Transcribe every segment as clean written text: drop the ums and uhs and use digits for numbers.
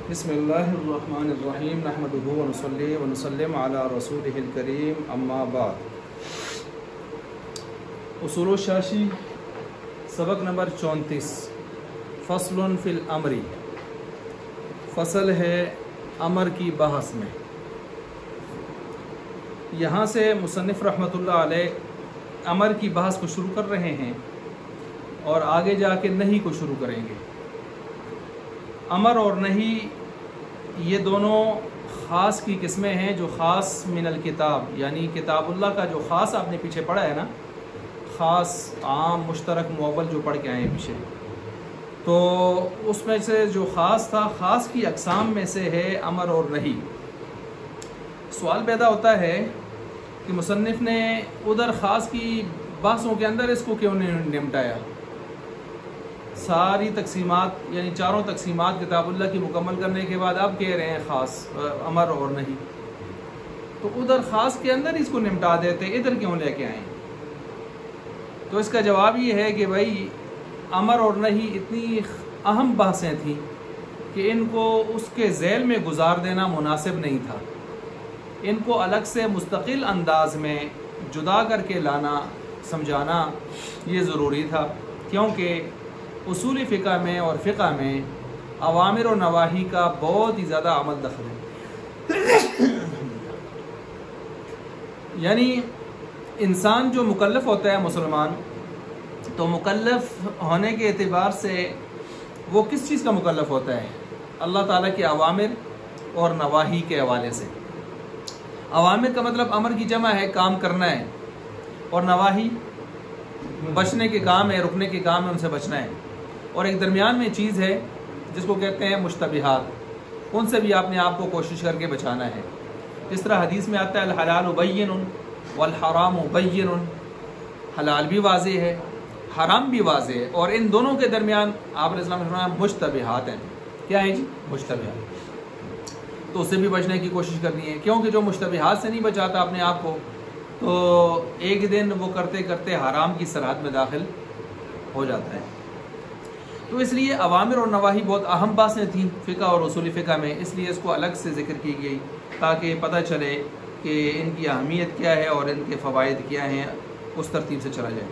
بسم اللہ الرحمن الرحیم نحمدہ ونصلی ونسلم علی رسولہ الکریم اما بعد. اصول الشاشی سبق نمبر 34 فصل فی الامر. فصل ہے امر کی بحث میں. یہاں سے مصنف رحمۃ اللہ علیہ امر کی بحث کو شروع کر رہے ہیں اور آگے جا کے نہی کو شروع کریں گے. امر اور نہی یہ دونوں خاص کی قسمیں ہیں جو خاص من الکتاب، یعنی کتاب اللہ کا جو خاص آپ نے پیچھے پڑھا ہے نا، خاص عام مشترک مؤول جو پڑھ کے آئے ہیں پیچھے، تو اس میں سے جو خاص تھا، خاص کی اقسام میں سے ہے امر اور نہی. سوال پیدا ہوتا ہے کہ مصنف نے ادھر خاص کی بحثوں کے اندر اس کو کیوں نہیں نمٹایا؟ ساری تقسیمات یعنی چاروں تقسیمات کتاب اللہ کی مکمل کرنے کے بعد اب کہہ رہے ہیں خاص امر اور نہیں، تو ادھر خاص کے اندر اس کو نمٹا دیتے، ادھر کیوں لے کے آئیں؟ تو اس کا جواب یہ ہے کہ بھائی امر اور نہیں اتنی اہم بحثیں تھیں کہ ان کو اس کے ذیل میں گزار دینا مناسب نہیں تھا. ان کو الگ سے مستقل انداز میں جدا کر کے لانا، سمجھانا یہ ضروری تھا، کیونکہ اصول فقہ میں اور فقہ میں اوامر و نواہی کا بہت ہی زیادہ عمل دخل ہے. یعنی انسان جو مکلف ہوتا ہے مسلمان، تو مکلف ہونے کے اعتبار سے وہ کس چیز کا مکلف ہوتا ہے؟ اللہ تعالیٰ کے اوامر اور نواہی کے حوالے سے. اوامر کا مطلب امر کی جمع ہے، کام کرنا ہے، اور نواہی بچنے کے کام ہے، رکنے کے کام ہے، ان سے بچنا ہے. اور ایک درمیان میں چیز ہے جس کو کہتے ہیں مشتبہات، ان سے بھی آپ نے آپ کو کوشش کر کے بچانا ہے. جس طرح حدیث میں آتا ہے الحلال بین والحرام بین، حلال بھی واضح ہے، حرام بھی واضح ہے، اور ان دونوں کے درمیان آپ علیہ السلام نے فرمایا مشتبہات ہیں. کیا ہیں جی؟ مشتبہات. تو اس سے بھی بچنے کی کوشش کرنی ہے، کیونکہ جو مشتبہات سے نہیں بچاتا اپنے آپ کو، تو ایک دن وہ کرتے کرتے حرام کی سرحد میں داخل ہو جاتا ہے. تو اس لیے اوامر اور نواہی بہت اہم باتیں تھیں فقہ اور اصول فقہ میں، اس لیے اس کو الگ سے ذکر کی گئی تاکہ پتہ چلے کہ ان کی اہمیت کیا ہے اور ان کے فوائد کیا ہیں، اس ترتیب سے چلا جائے.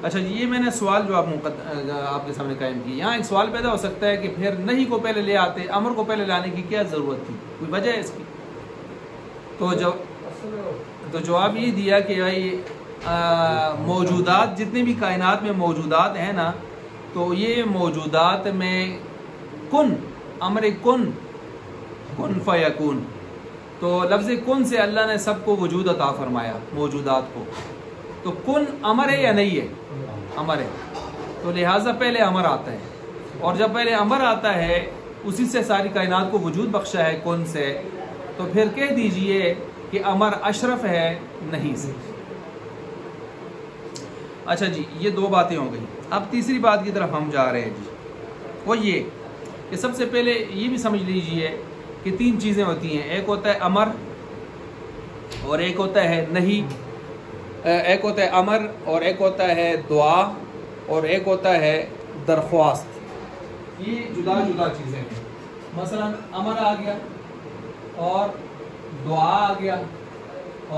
اچھا جی، یہ میں نے سوال جو آپ کے سامنے قائم کی. یہاں ایک سوال پیدا ہو سکتا ہے کہ پھر نہی کو پہلے لے آتے، امر کو پہلے لانے کی کیا ضرورت تھی؟ کوئی وجہ ہے اس کی؟ تو جواب یہ دیا کہ بھائی موجودات جتنے بھی کائنات میں موجودات ہیں نا، تو یہ موجودات میں کن، امر کن فیکون، تو لفظ کن سے اللہ نے سب کو وجود عطا فرمایا، موجودات کو. تو کن امر ہے یا نہیں ہے؟ امر ہے. تو لہٰذا پہلے امر آتا ہے، اور جب پہلے امر آتا ہے اسی سے ساری کائنات کو وجود بخشا ہے کن سے، تو پھر کہہ دیجئے کہ امر اشرف ہے نہیں سے. اچھا جی، یہ دو باتیں ہو گئی. اب تیسری بات کی طرف ہم جا رہے ہیں جی، وہ یہ کہ سب سے پہلے یہ بھی سمجھ لیجئے کہ تین چیزیں ہوتی ہیں. ایک ہوتا ہے امر، اور ایک ہوتا ہے نہی، ایک ہوتا ہے امر اور ایک ہوتا ہے دعا، اور ایک ہوتا ہے درخواست. یہ جدا جدا چیزیں ہیں. مثلا امر آ گیا اور دعا آ گیا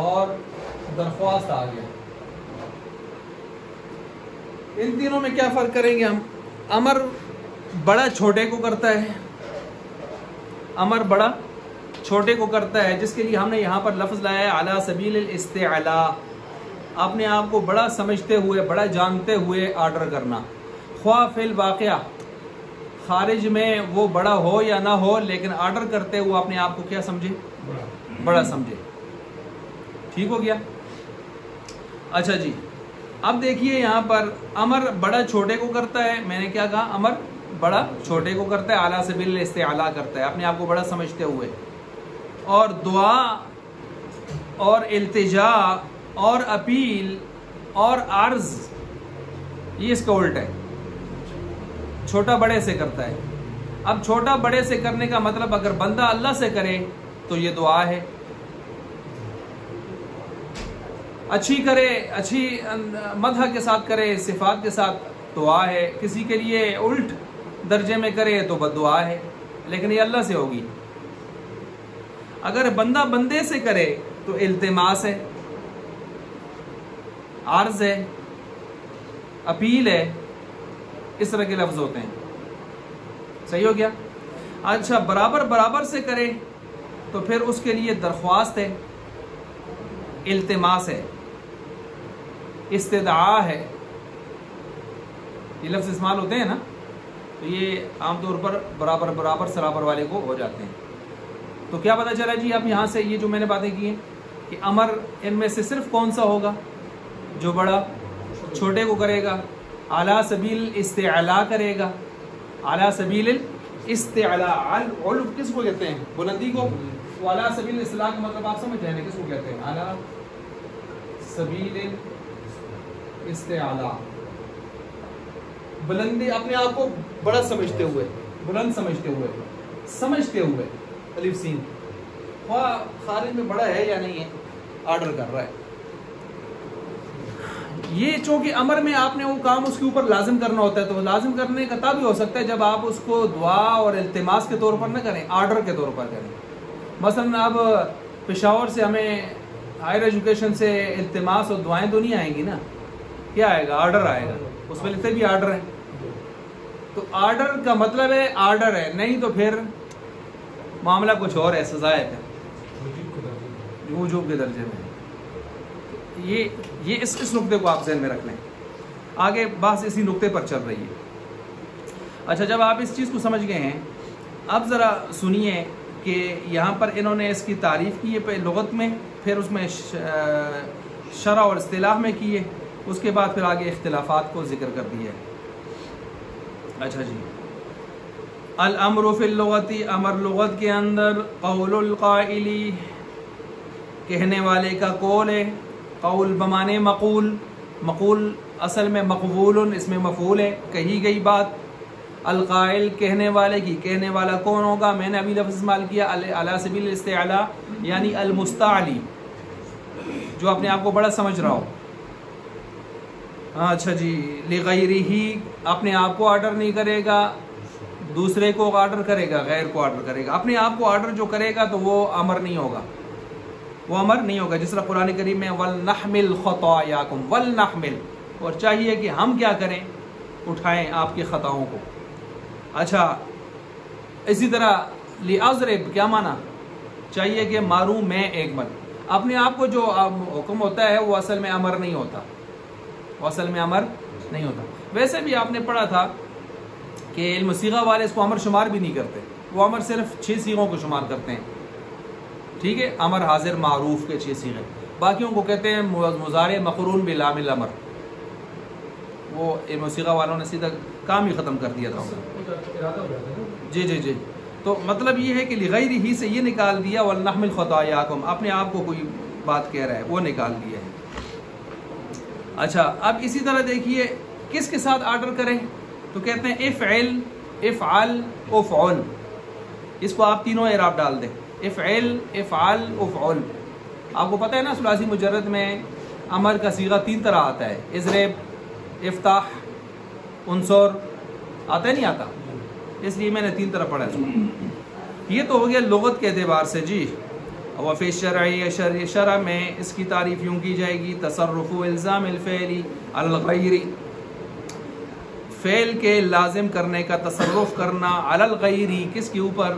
اور درخواست آ گیا. ان تینوں میں کیا فرق کریں گے ہم؟ امر بڑا چھوٹے کو کرتا ہے، امر بڑا چھوٹے کو کرتا ہے، جس کے لیے ہم نے یہاں پر لفظ لایا ہے علی سبیل الاستعلاء، اپنے آپ کو بڑا سمجھتے ہوئے، بڑا جانتے ہوئے آرڈر کرنا. خواہ فی الواقعہ خارج میں وہ بڑا ہو یا نہ ہو، لیکن آرڈر کرتے ہوئے اپنے آپ کو کیا سمجھے؟ بڑا سمجھے. ٹھیک ہو گیا؟ اچھا جی، اب دیکھیے یہاں پر امر بڑا چھوٹے کو کرتا ہے. میں نے کیا کہا؟ امر بڑا چھوٹے کو کرتا ہے، اعلیٰ سبیل الاستعلاء کرتا ہے، اپنے آپ کو بڑا سمجھتے ہوئے. اور دعا اور التجا اور اپیل اور عرض، یہ اس کا الٹ ہے، چھوٹا بڑے سے کرتا ہے. اب چھوٹا بڑے سے کرنے کا مطلب اگر بندہ اللہ سے کرے تو یہ دعا ہے، اچھی کرے، اچھی مدح کے ساتھ کرے، صفات کے ساتھ دعا ہے. کسی کے لیے الٹ درجے میں کرے تو بد دعا ہے، لیکن یہ اللہ سے ہوگی۔ اگر بندہ بندے سے کرے تو التماس ہے، عرض ہے، اپیل ہے، اس طرح کے لفظ ہوتے ہیں۔ صحیح ہو گیا؟ اچھا برابر برابر سے کرے تو پھر اس کے لیے درخواست ہے، التماس ہے، استدعاء ہے، یہ لفظ استعمال ہوتے ہیں نا، تو یہ عام طور پر برابر برابر سرابر والے کو ہو جاتے ہیں۔ تو کیا پتہ چلا جی اب یہاں سے یہ جو میں نے باتیں کی ہیں کہ امر ان میں سے صرف کون سا ہوگا؟ جو بڑا چھوٹے کو کرے گا، اعلیٰ سبیل استعلاء کرے گا، اعلیٰ سبیل استعلاء، علو کس کو کہتے ہیں؟ بلندی کو۔ اعلیٰ سبیل اصلاح کا مطلب آپ سمجھ رہے ہیں کس کو کہتے ہیں؟ اعلیٰ سبیل استعلاء، بلندی، اپنے آپ کو بڑا سمجھتے ہوئے، بلند سمجھتے ہوئے الف سین، خواہ خارج میں بڑا ہے یا نہیں ہے، آرڈر کر رہا ہے۔ یہ چونکہ امر میں آپ نے وہ کام اس کے اوپر لازم کرنا ہوتا ہے، تو لازم کرنے کا تب بھی ہو سکتا ہے جب آپ اس کو دعا اور التماس کے طور پر نہ کریں، آرڈر کے طور پر کریں۔ مثلا اب پشاور سے ہمیں ہائر ایجوکیشن سے التماس اور دعائیں تو نہیں آئیں گی نا، کیا آئے گا؟ آرڈر آئے گا، اس میں لکھتے بھی آرڈر ہے۔ تو آرڈر کا مطلب ہے آرڈر ہے، نہیں تو پھر معاملہ کچھ اور ہے، سزا ہے وجوب کے درجے میں۔ یہ اس نقطے کو آپ ذہن میں رکھ لیں، آگے بحث اسی نقطے پر چل رہی ہے۔ اچھا جب آپ اس چیز کو سمجھ گئے ہیں، اب ذرا سنیے کہ یہاں پر انہوں نے اس کی تعریف کی ہے لغت میں، پھر اس میں شرع اور اصطلاح میں کی ہے، اس کے بعد پھر آگے اختلافات کو ذکر کر دیا ہے۔ اچھا جی، الامر فی اللغتی، امر لغت کے اندر قول القائلی، کہنے والے کا قول ہے، قول بمانے مقول، مقول اصل میں مقبول، اس میں مفعول ہے، کہی گئی بات۔ القائل کہنے والے کی، کہنے والا کون ہوگا؟ میں نے ابھی لفظ استعمال کیا علی سبیل الاستعلاء، یعنی المستعلی، جو اپنے آپ کو بڑا سمجھ رہا ہو۔ اچھا جی، لغیرہ، اپنے آپ کو آرڈر نہیں کرے گا، دوسرے کو آرڈر کرے گا، غیر کو آرڈر کرے گا۔ اپنے آپ کو آرڈر جو کرے گا تو وہ امر نہیں ہوگا، وہ امر نہیں ہوگا۔ جس طرح قرآن کریم میں وَلْنَحْمِلْ خَطَايَاكُمْ، وَلْنَحْمِلْ، اور چاہیے کہ ہم کیا کریں؟ اٹھائیں آپ کی خطاؤں کو۔ اچھا اسی طرح لِأَضْرِبْ، کیا معنی؟ چاہیے کہ ماروں میں ایک بل۔ اپنے آپ کو جو حکم ہوتا ہے وہ اصل میں امر نہیں ہوتا، وہ اصل میں امر نہیں ہوتا۔ ویسے بھی آپ نے پڑھا تھا کہ علم صیغہ والے اس کو امر شمار بھی نہیں کرتے، وہ امر صرف 6 صیغوں کو شمار کرتے ہیں، ٹھیک ہے؟ امر حاضر معروف کے 6 صیغے، باقیوں کو کہتے ہیں مضارع مقرون بلام الامر۔ وہ علم صیغہ والوں نے سیدھا کام ہی ختم کر دیا تھا۔ جی جی جی، تو مطلب یہ ہے کہ لغیرہ سے یہ نکال دیا وَلْنَحْمِلْ خَطَايَاكُمْ، اپنے آپ کو کوئی بات کہہ رہا ہے وہ نکال دیا ہے۔ اچھا اب اسی طرح دیکھیے کس کے ساتھ آرڈر کریں، تو کہتے ہیں افعل، افعل، افعل، اس کو آپ تینوں اعراب ڈال دیں، افعل، افعل، افعل۔ آپ کو پتہ ہے نا ثلاثی مجرد میں امر کا صیغہ 3 طرح آتا ہے، اضرب، افتح، انصر، آتا ہے نہیں آتا؟ اس لیے میں نے 3 طرح پڑھا ہے۔ یہ تو ہو گیا لغت کے اعتبار سے جی۔ وفی الشرع، شرع میں اس کی تعریف یوں کی جائے گی، تصرف الزام الفعل علی الغیر، فعل کے لازم کرنے کا تصرف کرنا، علی الغیر، کس کے اوپر؟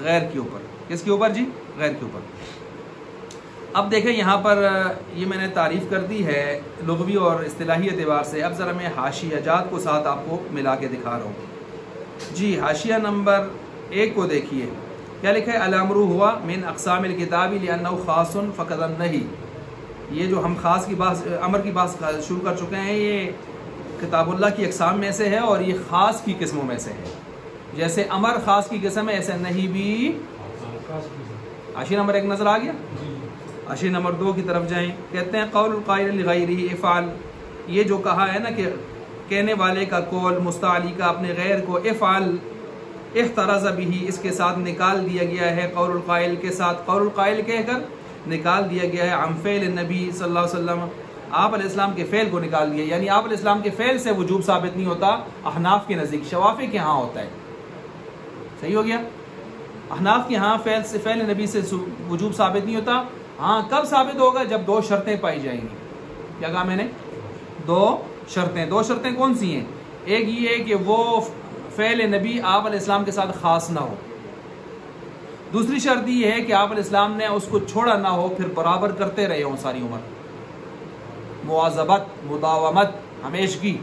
غیر کے اوپر۔ کس کے اوپر جی؟ غیر کے اوپر۔ اب دیکھیں یہاں پر یہ میں نے تعریف کر دی ہے لغوی اور اصطلاحی اعتبار سے، اب ذرا میں حاشیہ جات کو ساتھ آپ کو ملا کے دکھا رہا ہوں جی۔ حاشیہ نمبر 1 کو دیکھیے، کیا لکھا ہے؟ الامر ہوا من اقسام الکتاب لانہ خاص فقط النہی، یہ جو ہم خاص کی بات، امر کی بات شروع کر چکے ہیں، یہ کتاب اللہ کی اقسام میں سے ہے اور یہ خاص کی قسموں میں سے ہے۔ جیسے امر خاص کی قسم ہے، ایسے نہیں بھی۔ حاشیہ نمبر 1 نظر آ گیا؟ حاشیہ نمبر 2 کی طرف جائیں، کہتے ہیں قول القائل لغیرہ افعل، یہ جو کہا ہے نا کہ کہنے والے کا قول مستعلی کا اپنے غیر کو افعل، احترز بھی، اس کے ساتھ نکال دیا گیا ہے، قول القائل کے ساتھ، قول القائل کہہ کر نکال دیا گیا ہے، عن فعل النبی صلی اللہ علیہ وسلم، آپ علیہ السلام کے فعل کو نکال دیا، یعنی آپ علیہ السلام کے فعل سے وجوب ثابت نہیں ہوتا احناف کے نزدیک، شوافی کے ہاں ہوتا ہے۔ صحیح ہو گیا؟ احناف کے ہاں فعل نبی سے وجوب ثابت نہیں ہوتا، ہاں کب ثابت ہوگا؟ جب دو شرطیں پائی جائیں گی۔ کیا کہا میں نے؟ دو شرطیں کون سی ہیں؟ ایک یہ ہے کہ وہ فعل نبی آپ علیہ السلام کے ساتھ خاص نہ ہو، دوسری شرط یہ ہے کہ آپ علیہ السلام نے اس کو چھوڑا نہ ہو، پھر برابر کرتے رہے ہوں ساری عمر، مواظبت، مداومت، ہمیشگی،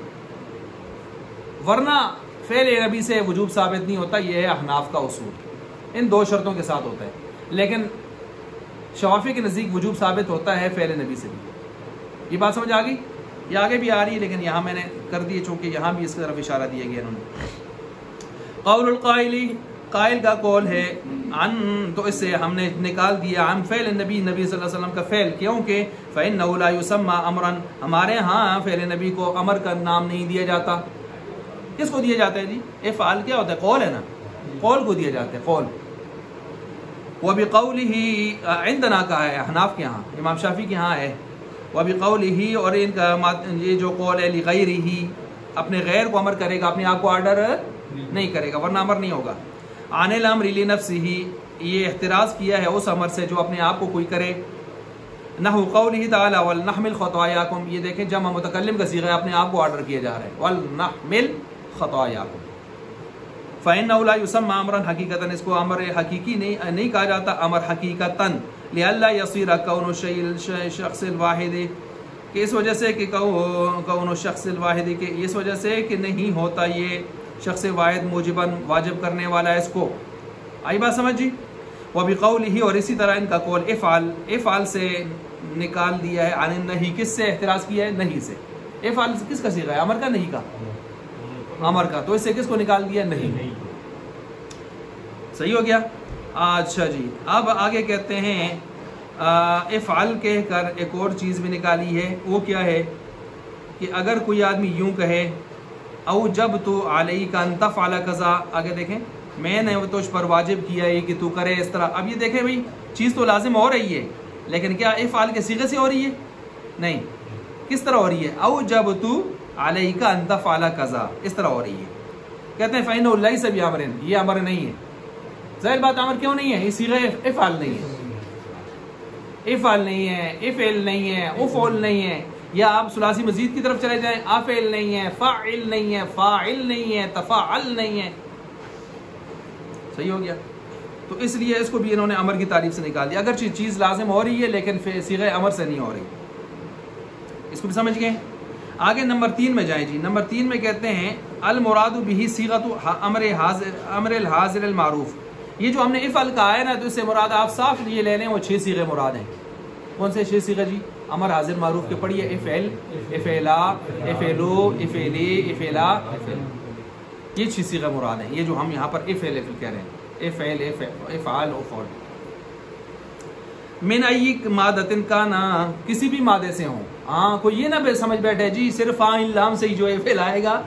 ورنہ فعل نبی سے وجوب ثابت نہیں ہوتا۔ یہ ہے احناف کا اصول، ان دو شرطوں کے ساتھ ہوتا ہے، لیکن شوافی کے نزدیک وجوب ثابت ہوتا ہے فعل نبی سے بھی۔ یہ بات سمجھ آ گئی؟ یہ آگے بھی آ رہی ہے لیکن یہاں میں نے کر دی چونکہ یہاں بھی اس کی طرف اشارہ دیا گیا انہوں نے۔ قول القائلی، قائل کا قول ہے، عن، تو اس سے ہم نے نکال دیا عن فعل نبی صلی اللہ علیہ وسلم کا فعل، کیونکہ فإنه لا يسمى امرا، ہمارے ہاں فعل نبی کو امر کا نام نہیں دیا جاتا۔ کس کو دیا جاتا ہے جی؟ افعال کیا ہوتا ہے؟ قول ہے نا، قول کو دیا جاتا ہے، قول۔ وبقوله عندنا کا ہے احناف کے ہاں، امام شافعی کے ہاں ہے، وبقوله، اور ان کا یہ جو قول ہے، لغیرہ، اپنے غیر کو امر کرے گا، اپنے آپ کو آرڈر نہیں کرے گا ورنہ امر نہیں ہوگا۔ عن الامر لنفسہ، یہ احتراز کیا ہے اس امر سے جو اپنے آپ کو کوئی کرے۔ نحو قولہ تعالی ولنحمل خطایاکم، یہ دیکھیں جمع متکلم کا صیغہ ہے، اپنے آپ کو آرڈر کیا جا رہا ہے، ولنحمل خطایاکم۔ فإنه لا يسمى امرا حقیقتا، اس کو امر حقیقی نہیں کہا جاتا، امر حقیقتا، لئلا يصير كون الشخص الواحد، کہ اس وجہ سے کہ کون الشخص الواحد، کہ اس وجہ سے کہ نہیں ہوتا یہ شخص واحد موجباً واجب کرنے والا ہے اس کو۔ آئی بات سمجھ جی؟ وبقولہ، اور اسی طرح ان کا قول افعال سے نکال دیا ہے، عن النہی، کس سے احتراز کیا ہے؟ نہیں سے۔ افعال کس کا صیغہ ہے؟ امر کا، نہیں کا؟ امر کا، تو اس سے کس کو نکال دیا؟ نہیں۔ صحیح ہو گیا؟ اچھا جی، اب آگے کہتے ہیں افعال کہہ کر ایک اور چیز بھی نکالی ہے، وہ کیا ہے کہ اگر کوئی آدمی یوں کہے، او جب تو علیہ کا ان تفعل کذا، آگے دیکھیں، میں نے تجھ پر واجب کیا ہے کہ تو کرے اس طرح۔ اب یہ دیکھیں بھئی، چیز تو لازم ہو رہی ہے لیکن کیا افعال کے صیغے سے ہو رہی ہے؟ نہیں۔ کس طرح ہو رہی ہے؟ او جب تو علیہ کا ان تفعل کذا، اس طرح ہو رہی ہے۔ کہتے ہیں فإنه ليس بأمر، یہ امر نہیں ہے۔ ظاہر بات امر کیوں نہیں ہے؟ یہ صیغہ افعال نہیں ہے، افعال نہیں ہے، افعل نہیں ہے، افعل نہیں ہے، یا آپ ثلاثی مزید کی طرف چلے جائیں، افعل نہیں ہے، فاعل نہیں ہے، فاعل نہیں ہے، تفاعل نہیں ہے۔ صحیح ہو گیا؟ تو اس لیے اس کو بھی انہوں نے امر کی تعریف سے نکال دیا، اگرچہ چیز لازم ہو رہی ہے لیکن صیغہ امر سے نہیں ہو رہی۔ اس کو بھی سمجھ گئے؟ آگے نمبر 3 میں جائیں جی۔ نمبر 3 میں کہتے ہیں المراد بہ صیغۃ امر الحاضر المعروف، یہ جو ہم نے افعل کہا ہے نا، تو اس سے مراد آپ صاف یہ لے لیں، وہ 6 صیغے مراد ہیں۔ کون سے 6 صیغے جی؟ امر حاضر معروف کے پڑھیے، افعل، افعلا، افعلو، افعلی، افعلا، افعل، یہ 6 صیغے مراد ہیں، یہ جو ہم یہاں پر افعل کہہ رہے ہیں، افعل، افعال، افعل۔ من ای مادۃ کانا، کسی بھی مادے سے ہوں۔ ہاں کوئی یہ نہ سمجھ بیٹھے جی صرف فاعل لام سے ہی جو افعل آئے گا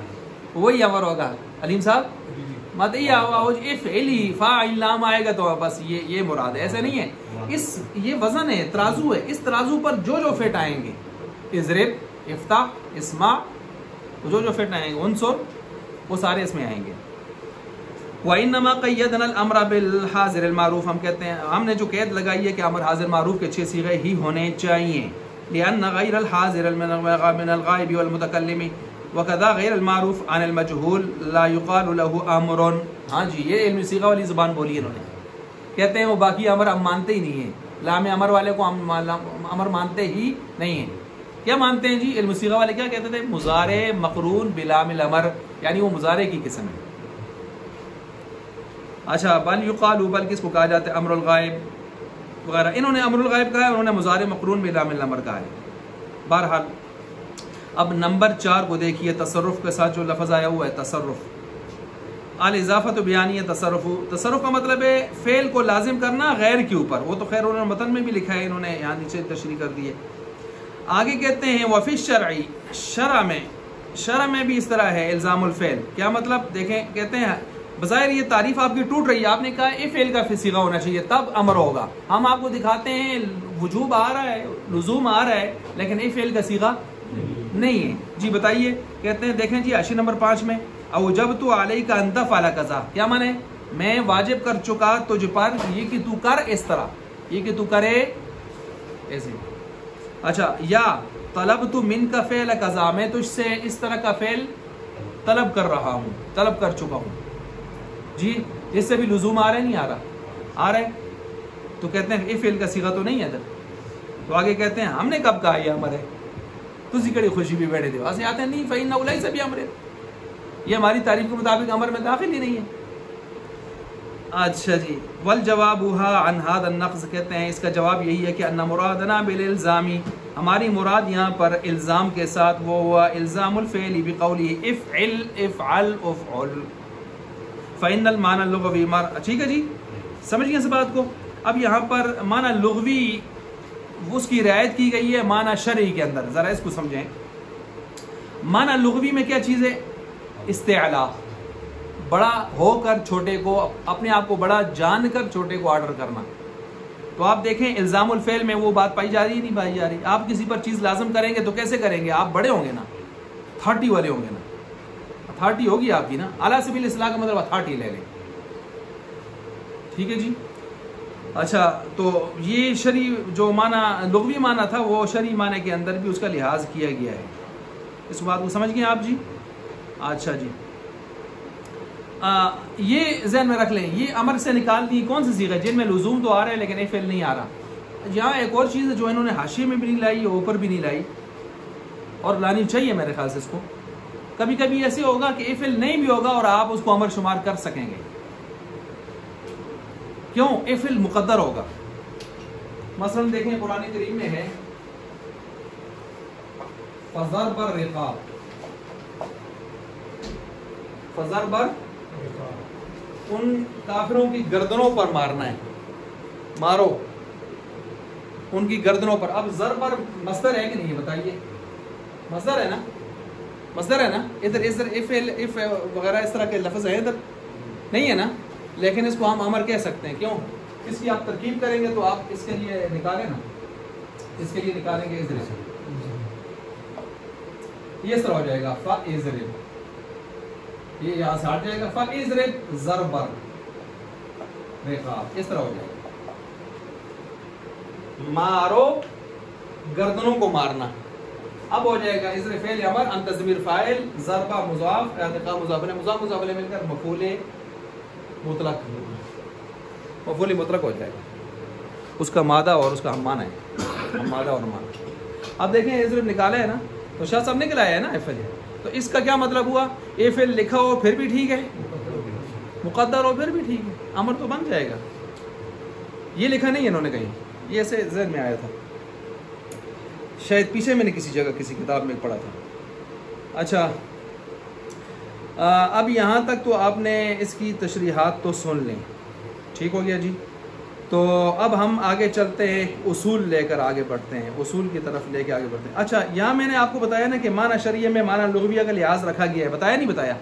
وہی امر ہوگا۔ علیم صاحب مت یہ افعلی فاعل لام آئے گا تو بس یہ مراد ہے، ایسے نہیں ہے۔ یہ وزن ہے، ترازو ہے، اس ترازو پر جو فٹ آئیں گے، اضرب، افتح، اسمع، جو فٹ آئیں گے، عنصر، وہ سارے اس میں آئیں گے۔ وَإِنَّمَا قَيَّدْنَا الْأَمْرَ بِالْحَاضِرِ الْمَعْرُوفِ، ہم کہتے ہیں ہم نے جو قید لگائی ہے کہ امر حاضر معروف کے 6 صیغے ہی ہونے چاہیے۔ لِأَنَّ غَيْرَ الْحَاضِرِ مِنَ الْغَائِبِ وَالْمُتَكَلِّمِ وَكَذَا غَيْرَ الْمَعْرُوفِ عَنِ الْمَجْهُولِ لَا يُقَالُ لَهُ أَمْرٌ۔ ہاں جی، یہ علمی صیغہ والی زبان بولی انہوں نے، کہتے ہیں وہ باقی امر ہم مانتے ہی نہیں ہیں، لام امر والے کو ہم امر مانتے ہی نہیں ہیں۔ کیا مانتے ہیں جی؟ علم صیغہ والے کیا کہتے تھے؟ مضارع مقرون بلام الامر، یعنی وہ مضارع کی قسم ہے۔ اچھا، بل یقال، بلکہ اس کو کہا جاتا ہے امر الغائب وغیرہ، انہوں نے امر الغائب کہا ہے، انہوں نے مضارع مقرون بلام الامر کہا ہے۔ بہرحال اب نمبر 4 کو دیکھیے، تصرف کے ساتھ جو لفظ آیا ہوا ہے، تصرف، الاضافۃ بیانی ہے۔ تصرف کا مطلب ہے فعل کو لازم کرنا غیر کے اوپر، وہ تو خیر انہوں نے متن میں بھی لکھا ہے، انہوں نے یہاں نیچے تشریح کر دی ہے۔ آگے کہتے ہیں وفی الشرعی، شرع میں بھی اس طرح ہے الزام الفعل۔ کیا مطلب؟ دیکھیں، کہتے ہیں بظاہر یہ تعریف آپ کی ٹوٹ رہی ہے، آپ نے کہا اے فعل کا صیغہ ہونا چاہیے تب امر ہوگا، ہم آپ کو دکھاتے ہیں وجوب آ رہا ہے، لزوم آ رہا ہے، لیکن اے فعل کا صیغہ نہیں ہے. جی بتائیے. کہتے ہیں دیکھیں جی حاشیہ نمبر 5 میں اوجبت علیک ان تفعل کذا، کیا معنی ہے؟ میں واجب کر چکا تجھ پر یہ کہ تو کر اس طرح، یہ کہ تو کرے ایسے. اچھا، یا طلبت منک فعل کذا، میں تجھ سے اس طرح کا فعل طلب کر رہا ہوں، طلب کر چکا ہوں. جی اس سے بھی لزوم آ رہا ہے نہیں آ رہا؟ آ رہا ہے. تو کہتے ہیں اے فعل کا صیغہ تو نہیں ہے ادھر. تو آگے کہتے ہیں ہم نے کب کہا یہ امر ہے؟ تسی کڑی خوشی بھی بیٹھے تھے واسے آتے ہیں نہیں فإنه ليس بأمر، یہ ہماری تعریف کے مطابق امر میں داخل ہی نہیں ہے. اچھا جی. والجوابها عن هذا النقص، کہتے ہیں اس کا جواب یہی ہے کہ ان مرادنا بالالزامی، ہماری مراد یہاں پر الزام کے ساتھ وہ ہوا الزام الفعل بقوله افعل افعل افعل فإن المعنى اللغوی ٹھیک ہے جی، سمجھ گئے اس بات کو. اب یہاں پر معنی لغوی اس کی رعایت کی گئی ہے معنی شرعی کے اندر، ذرا اس کو سمجھیں. معنی لغوی میں کیا چیز ہے؟ استعلاء، بڑا ہو کر چھوٹے کو، اپنے آپ کو بڑا جان کر چھوٹے کو آرڈر کرنا. تو آپ دیکھیں الزام الفعل میں وہ بات پائی جا رہی ہے نہیں پائی جا رہی؟ آپ کسی پر چیز لازم کریں گے تو کیسے کریں گے؟ آپ بڑے ہوں گے نا، اتھارٹی والے ہوں گے نا، اتھارٹی ہوگی آپ کی نا. اعلیٰ سبیل اصلاح کا مطلب اتھارٹی لے لیں. ٹھیک ہے جی. اچھا، تو یہ شرعی جو معنی لغوی معنی تھا وہ شرعی معنی کے اندر بھی اس کا لحاظ کیا گیا ہے. اس بات کو سمجھ گئے آپ جی؟ اچھا جی. یہ ذہن میں رکھ لیں، یہ امر سے نکال دی کون سی صیغہ جن میں لزوم تو آ رہا ہے لیکن اے فعل نہیں آ رہا. یہاں ایک اور چیز ہے جو انہوں نے حاشیے میں بھی نہیں لائی، اوپر بھی نہیں لائی، اور لانی چاہیے میرے خیال سے اس کو. کبھی کبھی ایسے ہوگا کہ اے فعل نہیں بھی ہوگا اور آپ اس کو امر شمار کر سکیں گے. کیوں؟ اے فعل مقدر ہوگا. مثلا دیکھیں قرآن کریم میں ہے فضرب الرقاب، فضرب ان کافروں کی گردنوں پر مارنا ہے، مارو ان کی گردنوں پر. اب ضرب مصدر ہے کہ نہیں بتائیے؟ مصدر ہے نا، مصدر ہے نا. ادھر اف وغیرہ اس طرح کے لفظ ہے ادھر نہیں ہے نا، لیکن اس کو ہم امر کہہ سکتے ہیں. کیوں؟ اس کی آپ ترکیب کریں گے تو آپ اس کے لیے نکالیں نا، اس کے لیے نکالیں گے ادھر سے یہ اس طرح ہو جائے گا فَإِذْرِبْ، یہ یہاں سے ہٹ جائے گا فَإِذْرِبْ ضَرْبًا رِقَابَ، اس طرح ہو جائے گا. مارو گردنوں کو مارنا. اب ہو جائے گا اذر فعل امر، انت ضمیر فاعل، ضربہ مضاف، ارتقاء مضاف الیہ، مضاف مضاف الیہ مل کر مفعول مطلق، مفعول مطلق ہو جائے گا. اس کا مادہ اور اس کا ہم معنی ہے، ہم مادہ اور معنی. اب دیکھیں اذر نکالا ہے نا، تو شاہ صاحب نے کلایا ہے نا ایف، تو اس کا کیا مطلب ہوا؟ اے فعل لکھا ہو پھر بھی ٹھیک ہے، مقدر ہو پھر بھی ٹھیک ہے، امر تو بن جائے گا. یہ لکھا نہیں انہوں نے کہیں، یہ ایسے ذہن میں آیا تھا، شاید پیچھے میں نے کسی جگہ کسی کتاب میں پڑھا تھا. اچھا، اب یہاں تک تو آپ نے اس کی تشریحات تو سن لیں، ٹھیک ہو گیا جی. تو اب ہم آگے چلتے ہیں، اصول لے کر آگے بڑھتے ہیں، اصول کی طرف لے کے آگے بڑھتے ہیں. اچھا، یہاں میں نے آپ کو بتایا نا کہ معنی شرعیہ میں معنی لغویہ کا لحاظ رکھا گیا ہے، بتایا نہیں بتایا؟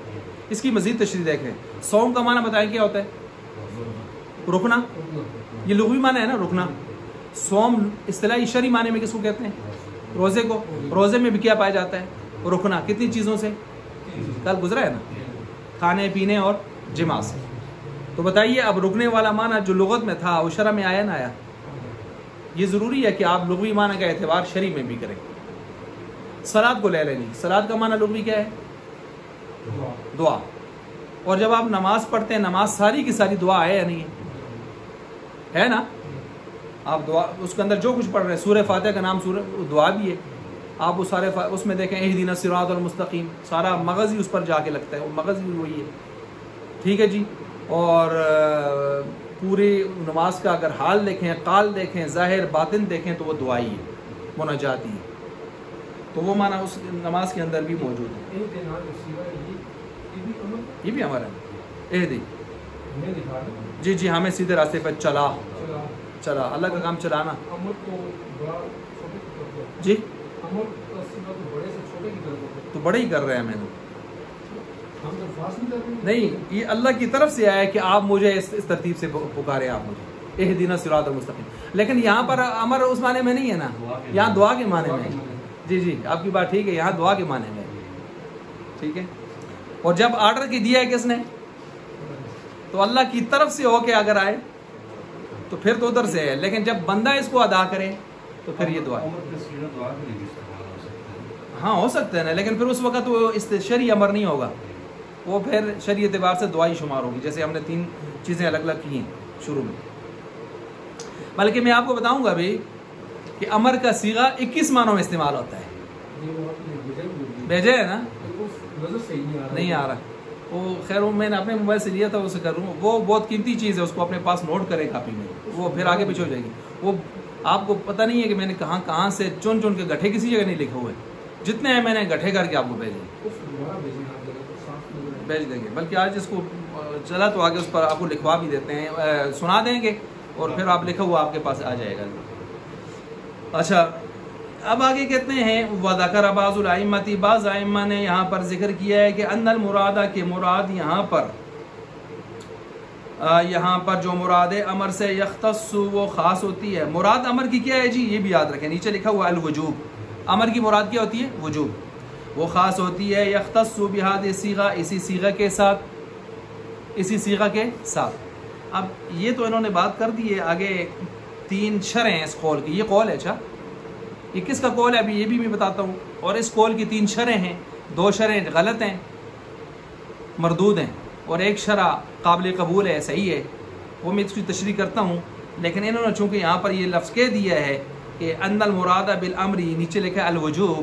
اس کی مزید تشریح دیکھیں. صوم کا معنی بتائیں کیا ہوتا ہے؟ رکنا. یہ لغوی معنی ہے نا، رکنا. صوم اصطلاحی شرعی معنی میں کس کو کہتے ہیں؟ روزے کو. روزے میں بھی کیا پایا جاتا ہے؟ رکنا. کتنی چیزوں سے؟ کل گزرا ہے نا، کھانے پینے اور جماع سے. تو بتائیے اب رکنے والا معنی جو لغت میں تھا وہ شرع میں آیا نہ آیا؟ یہ ضروری ہے کہ آپ لغوی معنی کا اعتبار شرعی میں بھی کریں. صلاۃ کو لے لیں. صلاۃ کا معنی لغوی کیا ہے؟ دعا. اور جب آپ نماز پڑھتے ہیں، نماز ساری کی ساری دعا ہے یا نہیں ہے نا؟ آپ دعا اس کے اندر جو کچھ پڑھ رہے ہیں، سورہ فاتحہ کا نام سورہ دعا بھی ہے. آپ وہ سارے اس میں دیکھیں اہدنا الصراط المستقیم، سارا مغز ہی اس پر جا کے لگتا ہے، وہ مغز بھی وہی ہے. ٹھیک ہے جی. اور پوری نماز کا اگر حال دیکھیں، قال دیکھیں، ظاہر باطن دیکھیں تو وہ دعائی ہے، مناجاتی ہے. تو وہ معنی اس نماز کے اندر بھی موجود ہے. یہ بھی ہمارا اہدی، جی جی، ہمیں سیدھے راستے پر چلا، اللہ کا کام چلانا. جی تو بڑے ہی کر رہے ہیں. میں نے نہیں، یہ اللہ کی طرف سے آیا ہے کہ آپ مجھے اس ترتیب سے پکارے. آپ مجھے اہدنا الصراط المستقیم. لیکن یہاں پر امر اس معنی میں نہیں ہے نا, یہاں دعا کے معنی میں. جی جی آپ کی بات ٹھیک ہے, یہاں دعا کے معنی میں. ٹھیک ہے. اور جب آرڈر کی دیا ہے کس نے, تو اللہ کی طرف سے ہو کے اگر آئے تو پھر تو ادھر سے ہے, لیکن جب بندہ اس کو ادا کرے تو پھر یہ دعا ہے. ہاں ہو سکتا ہے نا, لیکن پھر اس وقت وہ شرعی امر نہیں ہوگا, وہ پھر شرعی اعتبار سے دعائی شمار ہوگی, جیسے ہم نے 3 چیزیں الگ الگ کی ہیں شروع میں. بلکہ میں آپ کو بتاؤں گا بھی کہ امر کا صیغہ 21 معنوں میں استعمال ہوتا ہے. بھیجے ہے نا, نہیں آ رہا وہ. خیر میں نے اپنے موبائل سے لیا تھا, اسے کروں, وہ بہت قیمتی چیز ہے, اس کو اپنے پاس نوٹ کریں کاپی میں, وہ پھر آگے پیچھے ہو جائے گی. وہ آپ کو پتہ نہیں ہے کہ میں نے کہاں سے چن کے گٹھے کسی جگہ نہیں لکھے ہوئے, جتنے ہیں میں نے گٹھے کر کے آپ کو بھیج دیں گے. بلکہ آج اس کو چلا تو آگے اس پر آپ کو لکھوا بھی دیتے ہیں, سنا دیں گے, اور پھر آپ لکھا ہوا آپ کے پاس آ جائے گا. اچھا اب آگے کہتے ہیں وذکر بعض الائمۃ, بعض ائمہ نے یہاں پر ذکر کیا ہے کہ ان المراد کے مراد یہاں پر جو مراد امر سے یختص وہ خاص ہوتی ہے. مراد امر کی کیا ہے جی, یہ بھی یاد رکھیں, نیچے لکھا ہوا الوجوب. امر کی مراد کیا ہوتی ہے, وجوب. وہ خاص ہوتی ہے یختص بہذا الصیغہ, اسی صیغہ کے ساتھ, اسی صیغہ کے ساتھ. اب یہ تو انہوں نے بات کر دی ہے, آگے 3 شرح ہیں اس قول کی. یہ قول ہے, اچھا یہ کس کا قول ہے ابھی یہ بھی میں بتاتا ہوں, اور اس قول کی 3 شرح ہیں. 2 شرح غلط ہیں, مردود ہیں, اور ایک شرح قابل قبول ہے, صحیح ہے, وہ میں اس کی تشریح کرتا ہوں. لیکن انہوں نے چونکہ یہاں پر یہ لفظ کہہ دیا ہے کہ ان المراد بالامر, نیچے لکھا ہے الوجوب,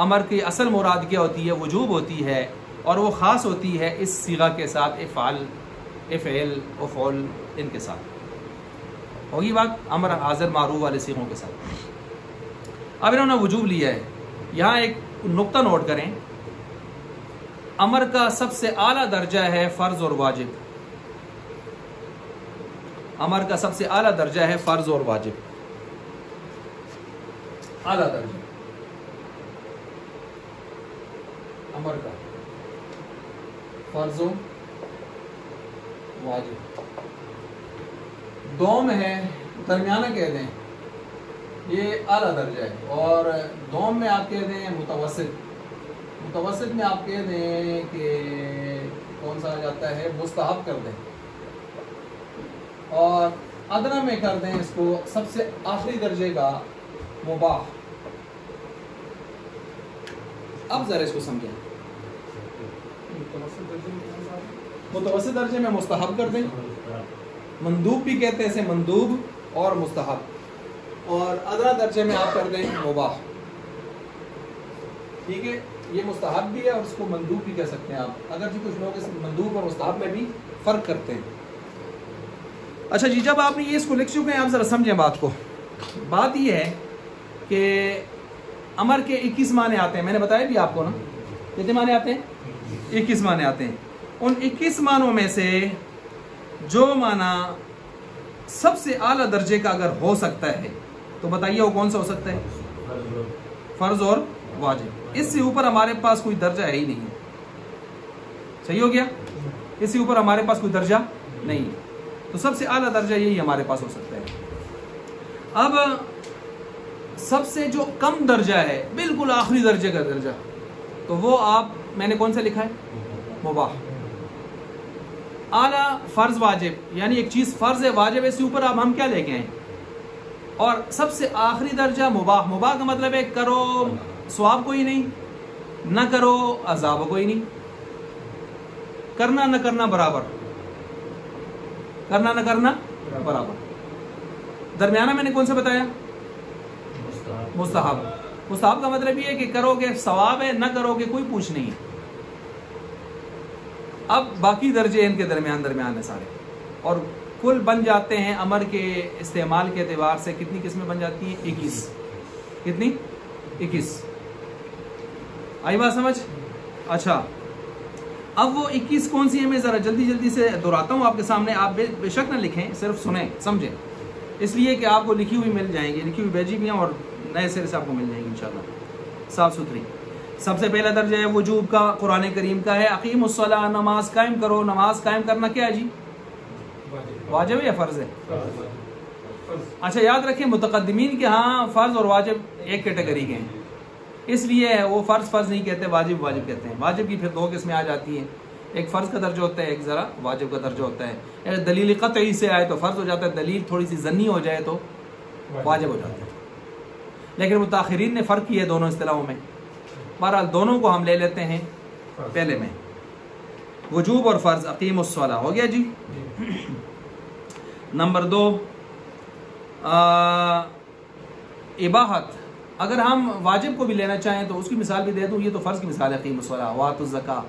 امر کی اصل مراد کیا ہوتی ہے, وجوب ہوتی ہے, اور وہ خاص ہوتی ہے اس صیغہ کے ساتھ, افعال, افعل, افعل, ان کے ساتھ ہوگی بات, امر حاضر معروف والے صیغوں کے ساتھ. اب انہوں نے وجوب لیا ہے. یہاں ایک نقطہ نوٹ کریں, امر کا سب سے اعلیٰ درجہ ہے فرض اور واجب. امر کا سب سے اعلیٰ درجہ ہے فرض اور واجب, اعلیٰ درجہ امر کا فرض و واجب. دوم ہے, درمیانہ کہہ دیں, یہ اعلیٰ درجہ ہے, اور دوم میں آپ کہہ دیں متوسط. متوسط میں آپ کہہ دیں کہ کون سا آ جاتا ہے, مستحب کر دیں, اور ادنا میں کر دیں اس کو سب سے آخری درجے کا مباح. اب ذرا اس کو سمجھیں, متوسط درجے میں مستحب کر دیں, مندوب بھی کہتے ہیں اسے, مندوب اور مستحب, اور ادنا درجے میں آپ کر دیں مباح. ٹھیک ہے, یہ مستحب بھی ہے اور اس کو مندوب بھی کہہ سکتے ہیں آپ, اگرچہ کچھ لوگ اس مندوب اور مستحب میں بھی فرق کرتے ہیں. اچھا جی, جب آپ نے یہ اس کو لکھ چکے ہیں, آپ ذرا سمجھیں بات کو. بات یہ ہے کہ امر کے 21 معنی آتے ہیں, میں نے بتایا بھی آپ کو نا, کتنے معنی آتے ہیں, 21 معنی آتے ہیں. ان 21 معنوں میں سے جو معنی سب سے اعلیٰ درجے کا اگر ہو سکتا ہے تو بتائیے وہ کون سا ہو سکتا ہے, فرض اور واجب. اس سے اوپر ہمارے پاس کوئی درجہ ہے ہی نہیں. صحیح ہو گیا, اس سے اوپر ہمارے پاس کوئی درجہ نہیں, تو سب سے اعلیٰ درجہ یہی ہمارے پاس ہو سکتا ہے. اب سب سے جو کم درجہ ہے, بالکل آخری درجے کا درجہ, تو وہ آپ, میں نے کون سا لکھا ہے, مباح. اعلیٰ فرض واجب, یعنی ایک چیز فرض ہے, واجب ہے, اس سے اوپر اب ہم کیا لے کے آئیں, اور سب سے آخری درجہ مباح. مباح کا مطلب ہے کرو ثواب کوئی نہیں, نہ کرو عذاب کوئی نہیں, کرنا نہ کرنا برابر, کرنا نہ کرنا برابر. درمیانہ میں نے کون سا بتایا, مستحب. مستحب کا مطلب یہ ہے کہ کرو گے ثواب ہے, نہ کرو گے کوئی پوچھ نہیں ہے. اب باقی درجے ان کے درمیان ہے سارے, اور کل بن جاتے ہیں امر کے استعمال کے اعتبار سے کتنی قسمیں بن جاتی ہیں, 21. کتنی, 21. آئی بات سمجھ. اچھا اب وہ 21 کون سی ہے, میں ذرا جلدی سے دہراتا ہوں آپ کے سامنے. آپ بے شک نہ لکھیں, صرف سنیں سمجھیں, اس لیے کہ آپ کو لکھی ہوئی مل جائیں گی, لکھی ہوئی بھیجی بھی ہیں, اور نئے سرے سے آپ کو مل جائیں گی انشاءاللہ صاف ستھری. سب سے پہلا درجہ ہے وجوب کا, قرآن کریم کا ہے, اقیم الصلاۃ, نماز قائم کرو. نماز قائم کرنا کیا ہے جی, واجب ہے یا فرض ہے؟ اچھا یاد رکھیں متقدمین کے ہاں فرض اور واجب ایک کیٹیگری کے ہیں، اس لیے وہ فرض نہیں کہتے، واجب کہتے ہیں۔ واجب کی پھر دو قسمیں آ جاتی ہیں، ایک فرض کا درجہ ہوتا ہے، ایک ذرا واجب کا درجہ ہوتا ہے۔ اگر دلیل قطعی سے آئے تو فرض ہو جاتا ہے، دلیل تھوڑی سی ظنی ہو جائے تو واجب ہو جاتا ہے۔ لیکن متاخرین نے فرق کیا ہے دونوں اصطلاحوں میں۔ بہرحال دونوں کو ہم لے لیتے ہیں پہلے میں، وجوب اور فرض۔ اقیم الصلاۃ ہو گیا جی۔ نمبر 2 اباحت، اگر ہم واجب کو بھی لینا چاہیں تو اس کی مثال بھی دے دوں، یہ تو فرض کی مثال ہے، اقیم الصلاۃ وآتوا الزکاۃ۔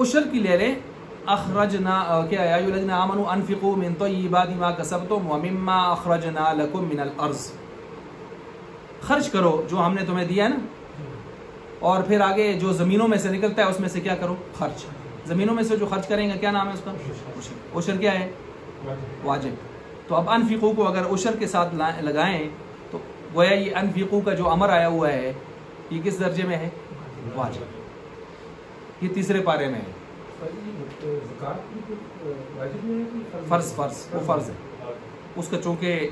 عشر کی لے لیں، اخرجنا کیا ہے، یا ایھا الذین آمنوا انفقوا من طیبات ما کسبتم ومما اخرجنا لکم من الارض، خرچ کرو جو ہم نے تمہیں دیا ہے نا، اور پھر آگے جو زمینوں میں سے نکلتا ہے اس میں سے کیا کرو، خرچ۔ زمینوں میں سے جو خرچ کریں گے کیا نام ہے اس کا، عشر۔ کیا ہے، واجب۔ تو اب انفقوا کو اگر عشر کے ساتھ لگائیں تو گویا یہ انفقوا کا جو امر آیا ہوا ہے یہ کس درجے میں ہے، واجب، یہ تیسرے پارے میں ہے۔ فرض وہ فرض ہے، اس کا چونکہ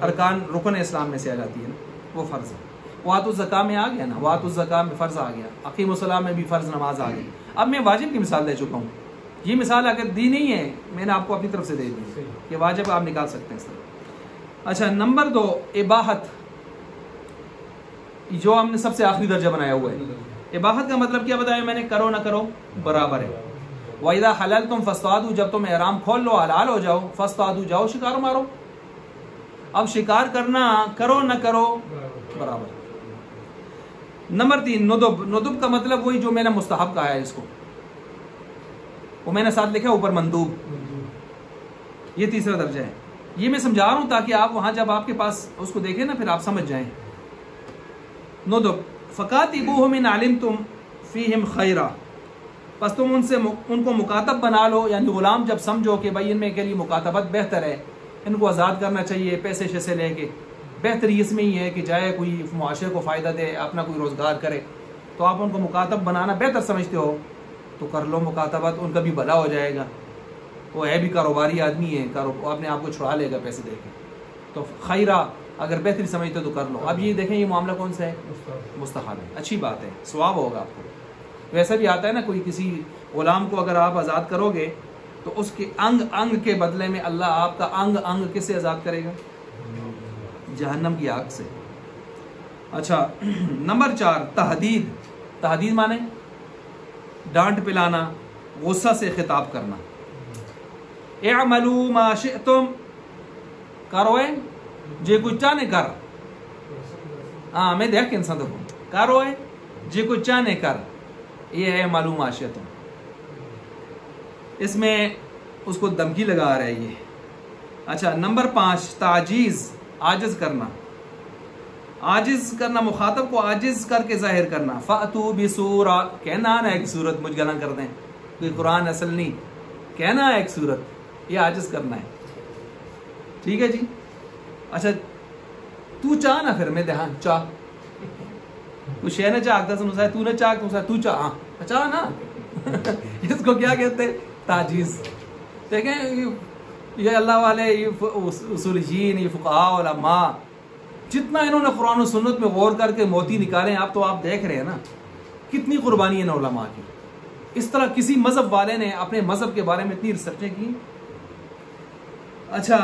ارکان رکن اسلام میں سے آ جاتی ہے نا، وہ فرض ہے۔ وآتوا الزکاۃ میں آ گیا نا، وآتوا الزکاۃ میں فرض آ گیا، اقیم الصلاۃ میں بھی فرض نماز آ گئی۔ اب میں واجب کی مثال دے چکا ہوں، یہ مثال اگر دی نہیں ہے میں نے آپ کو اپنی طرف سے دے دی کہ واجب آپ نکال سکتے ہیں اس طرح۔ اچھا نمبر 2 اباحت، جو ہم نے سب سے آخری درجہ بنایا ہوا ہے۔ اباحت کا مطلب کیا بتایا میں نے، کرو نہ کرو برابر ہے۔ وَإِذَا حَلَلْتُمْ فَاصْطَادُوا، جب تم احرام کھول لو حلال ہو جاؤ، فَاصْطَادُوا جاؤ شکار مارو۔ اب شکار کرنا کرو نہ کرو برابر۔ نمبر 3 ندب کا مطلب وہی جو میں نے مستحب کہا ہے، اس کو وہ میں نے ساتھ لکھا اوپر مندوب، یہ تیسرا درجہ ہے۔ یہ میں سمجھا رہا ہوں تاکہ آپ وہاں جب آپ کے پاس اس کو دیکھیں نا پھر آپ سمجھ جائیں۔ ندب فَقَاتِبُوهُمْ إِنْ عَلِمْتُمْ فِيهِمْ خَيْرًا، پس تم ان کو مکاتب بنا لو، یعنی غلام جب سمجھو کہ بھائی ان میں کے لیے مکاتبت بہتر ہے، ان کو آزاد کرنا چاہیے پیسے شیسے لے کے، بہتر اس میں ہی ہے کہ جائے کوئی معاشرے کو فائدہ دے، اپنا کوئی روزگار کرے، تو آپ ان کو مکاتب بنانا بہتر سمجھتے ہو تو کر لو مکاتبت، ان کا بھی بھلا ہو جائے گا، وہ ہے بھی کاروباری آدمی ہے، اپنے آپ کو چھڑا لے گا پیسے دے کے، تو خیرہ اگر بہتری سمجھتے ہو تو کر لو۔ اب یہ دیکھیں یہ معاملہ کون سا ہے، مستحب ہے، اچھی بات ہے، ثواب ہوگا آپ کو۔ ویسے بھی آتا ہے نا، کوئی کسی غلام کو اگر آپ آزاد کرو گے تو اس کے انگ کے بدلے میں اللہ آپ کا انگ کس سے آزاد کرے گا، جہنم کی آگ سے۔ اچھا نمبر 4 تحدید مانے ڈانٹ پلانا، غصہ سے خطاب کرنا۔ اعملوا ما شئتم، کروئے جے کوئی چاہنے کر، ہاں میں دیکھ کے انسان تو کروئے جے کوئی چاہنے کر، یہ ہے معلوم ما شئتم۔ اس میں اس کو دھمکی لگا رہا ہے یہ۔ اچھا نمبر 5 تعجیز، عاجز کرنا، مخاطب کو عاجز کر کے ظاہر کرنا۔ فَأْتُوا بِسُورَةٍ، کہنا نا ایک صورت، مجھ گلا کر دیں، کوئی قرآن اصل نہیں، کہنا ایک صورت، یہ عاجز کرنا ہے، ٹھیک ہے جی۔ اچھا تو چاہ نا، پھر میں دہان چاہ، کوئی شے نہ چاہتا سنو تو نہ چاہ تو چاہ، چاہ نا اس کو کیا کہتے ہیں، تعجیز۔ دیکھیں یہ اللہ والے، یہ اصولیین، یہ فقہاء علماء، جتنا انہوں نے قرآن و سنت میں غور کر کے موتی نکالے، آپ تو آپ دیکھ رہے ہیں نا کتنی قربانی ہے علماء کی۔ اس طرح کسی مذہب والے نے اپنے مذہب کے بارے میں اتنی ریسرچیں کی۔ اچھا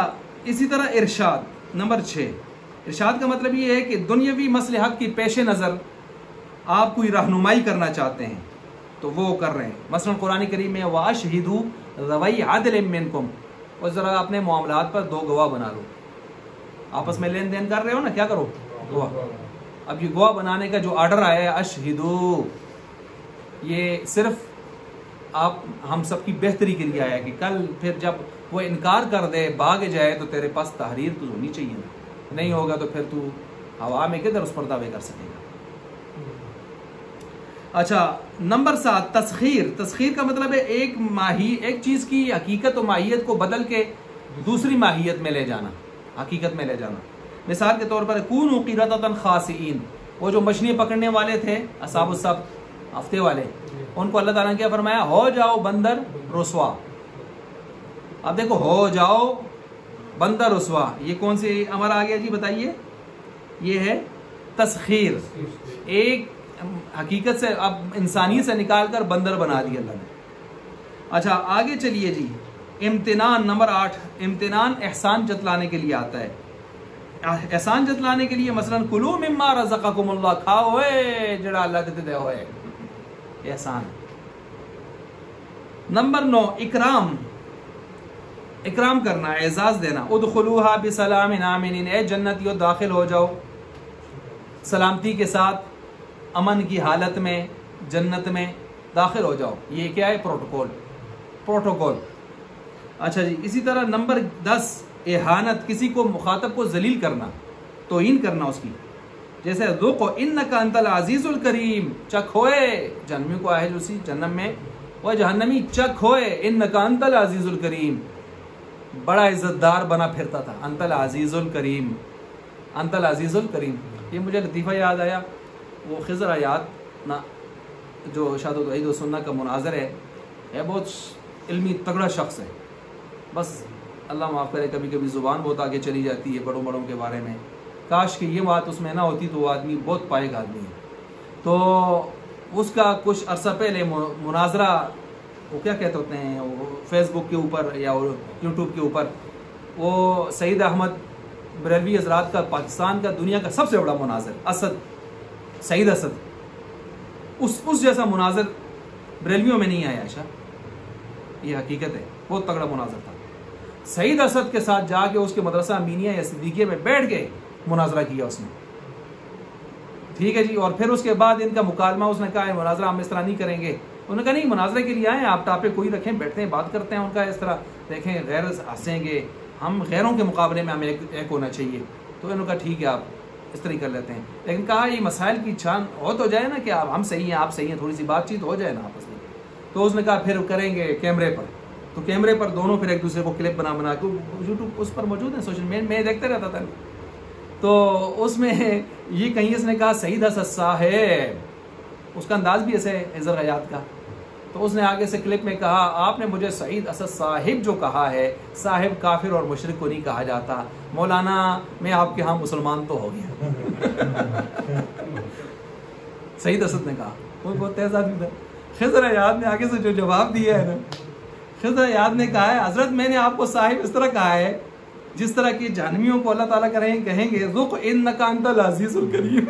اسی طرح ارشاد، نمبر 6 ارشاد کا مطلب یہ ہے کہ دنیاوی مصلحت کی پیش نظر آپ کوئی رہنمائی کرنا چاہتے ہیں تو وہ کر رہے ہیں۔ مثلا قرآن کریم میں وَأَشْهِدُوا ذَوَيْ عَدْلٍ مِّنْكُمْ، اور ذرا اپنے معاملات پر 2 گواہ بنا لو، آپس میں لین دین کر رہے ہو نا، کیا کرو، گواہ۔ اب یہ گواہ بنانے کا جو آرڈر آیا ہے اشہدو، یہ صرف ہم سب کی بہتری کے لیے آیا کہ کل پھر جب وہ انکار کر دے، بھاگ جائے، تو تیرے پاس تحریر تو ہونی چاہیے نا، نہیں ہوگا تو پھر تو ہوا میں کدھر اس پر دعوے کر سکے گا۔ اچھا نمبر 7 تسخیر کا مطلب ہے ایک چیز کی حقیقت و ماہیت کو بدل کے دوسری ماہیت میں لے جانا، حقیقت میں لے جانا۔ مثال کے طور پر کونوا قردۃ خاسئین، وہ جو مچھلی پکڑنے والے تھے اصحاب السبت، ہفتے والے، ان کو اللہ تعالیٰ نے کیا فرمایا، ہو جاؤ بندر رسوا، اب دیکھو ہو جاؤ بندہ رسوا، یہ کون سی امر آ گیا جی بتائیے؟ یہ ہے تسخیر، ایک حقیقت سے اب انسانی سے نکال کر بندر بنا دیا اللہ نے۔ اچھا آگے چلیے جی، امتنان نمبر 8، امتنان احسان جتلانے کے لیے آتا ہے۔ احسان جتلانے کے لیے مثلا کلو مما رزقکم اللہ، کھاؤ ہوئے جڑا اللہ دیتے دے ہوئے، احسان۔ نمبر 9 اکرام، اکرام کرنا، اعزاز دینا۔ ادخلوها بسلام آمنین، اے جنتیو داخل ہو جاؤ سلامتی کے ساتھ، امن کی حالت میں جنت میں داخل ہو جاؤ۔ یہ کیا ہے؟ پروٹوکول۔ اچھا جی، اسی طرح نمبر 10 احانت، کسی کو مخاطب کو ذلیل کرنا، توہین کرنا اس کی، جیسے ذوق انک انت العزیز الکریم، چکھ ہوئے، جہنمی کو آئے جو اسی جہنم میں، وہ جہنمی چکھ ہوئے انک انت العزیز الکریم، بڑا عزت دار بنا پھرتا تھا، انت العزیز الکریم، انت العزیز الکریم۔ یہ مجھے لطیفہ یاد آیا، وہ خضر آیات نا جو شاہد و توحید و سنت کا مناظر ہے، بہت علمی تگڑا شخص ہے، بس اللہ معاف کرے کبھی کبھی زبان بہت آگے چلی جاتی ہے بڑوں بڑوں کے بارے میں، کاش کہ یہ بات اس میں نہ ہوتی تو وہ آدمی بہت پائے گا آدمی ہے۔ تو اس کا کچھ عرصہ پہلے مناظرہ، وہ کیا کہتے ہوتے ہیں، فیس بک کے اوپر یا یوٹیوب کے اوپر، وہ سعید احمد بریلوی حضرات کا، پاکستان کا دنیا کا سب سے بڑا مناظر اسد، سعید اسد، اس جیسا مناظر بریلویوں میں نہیں آیا عائشہ، یہ حقیقت ہے، بہت تگڑا مناظر تھا۔ سعید اسد کے ساتھ جا کے اس کے مدرسہ امینیہ یا صدیقیہ میں بیٹھ کے مناظرہ کیا اس نے، ٹھیک ہے جی۔ اور پھر اس کے بعد ان کا مکالمہ، اس نے کہا مناظرہ ہم اس طرح نہیں کریں گے، انہوں نے کہا نہیں، مناظرے کے لیے آئیں آپ، ٹاپک کوئی رکھیں، بیٹھتے ہیں بات کرتے ہیں ان کا، اس طرح دیکھیں غیر ہنسیں گے، ہم غیروں کے مقابلے میں ہمیں ایک ہونا چاہیے۔ تو انہوں نے کہا ٹھیک ہے آپ اس طرح کر لیتے ہیں، لیکن کہا یہ مسائل کی چھان ہو تو جائے نا کہ ہم صحیح ہیں آپ صحیح ہیں، تھوڑی سی بات چیت ہو جائے نا آپس میں۔ تو اس نے کہا پھر کریں گے کیمرے پر، تو کیمرے پر دونوں پھر ایک دوسرے کو کلپ بنا کے یوٹیوب اس پر موجود ہیں، سوشل میڈیا میں دیکھتے رہتا تھا۔ تو اس میں یہ کہیں اس نے کہا سعید اسد صاحب، اس کا انداز بھی ایسے حضر حیات کا، تو اس نے آگے سے کلپ میں کہا آپ نے مجھے سعید اسد صاحب جو کہا ہے، صاحب کافر اور مشرک کو نہیں کہا جاتا، مولانا میں آپ کے ہاں مسلمان تو ہو گیا۔ سعید اسد نے کہا، وہ بہت تیز آدمی تھا۔ خضر حیات نے آگے سے جو جواب دیا ہے نا، خضر حیات نے کہا ہے حضرت میں نے آپ کو صاحب اس طرح کہا ہے جس طرح کی جہنمیوں کو اللہ تعالیٰ کہیں گے ذوق انک انت العزیز الکریم،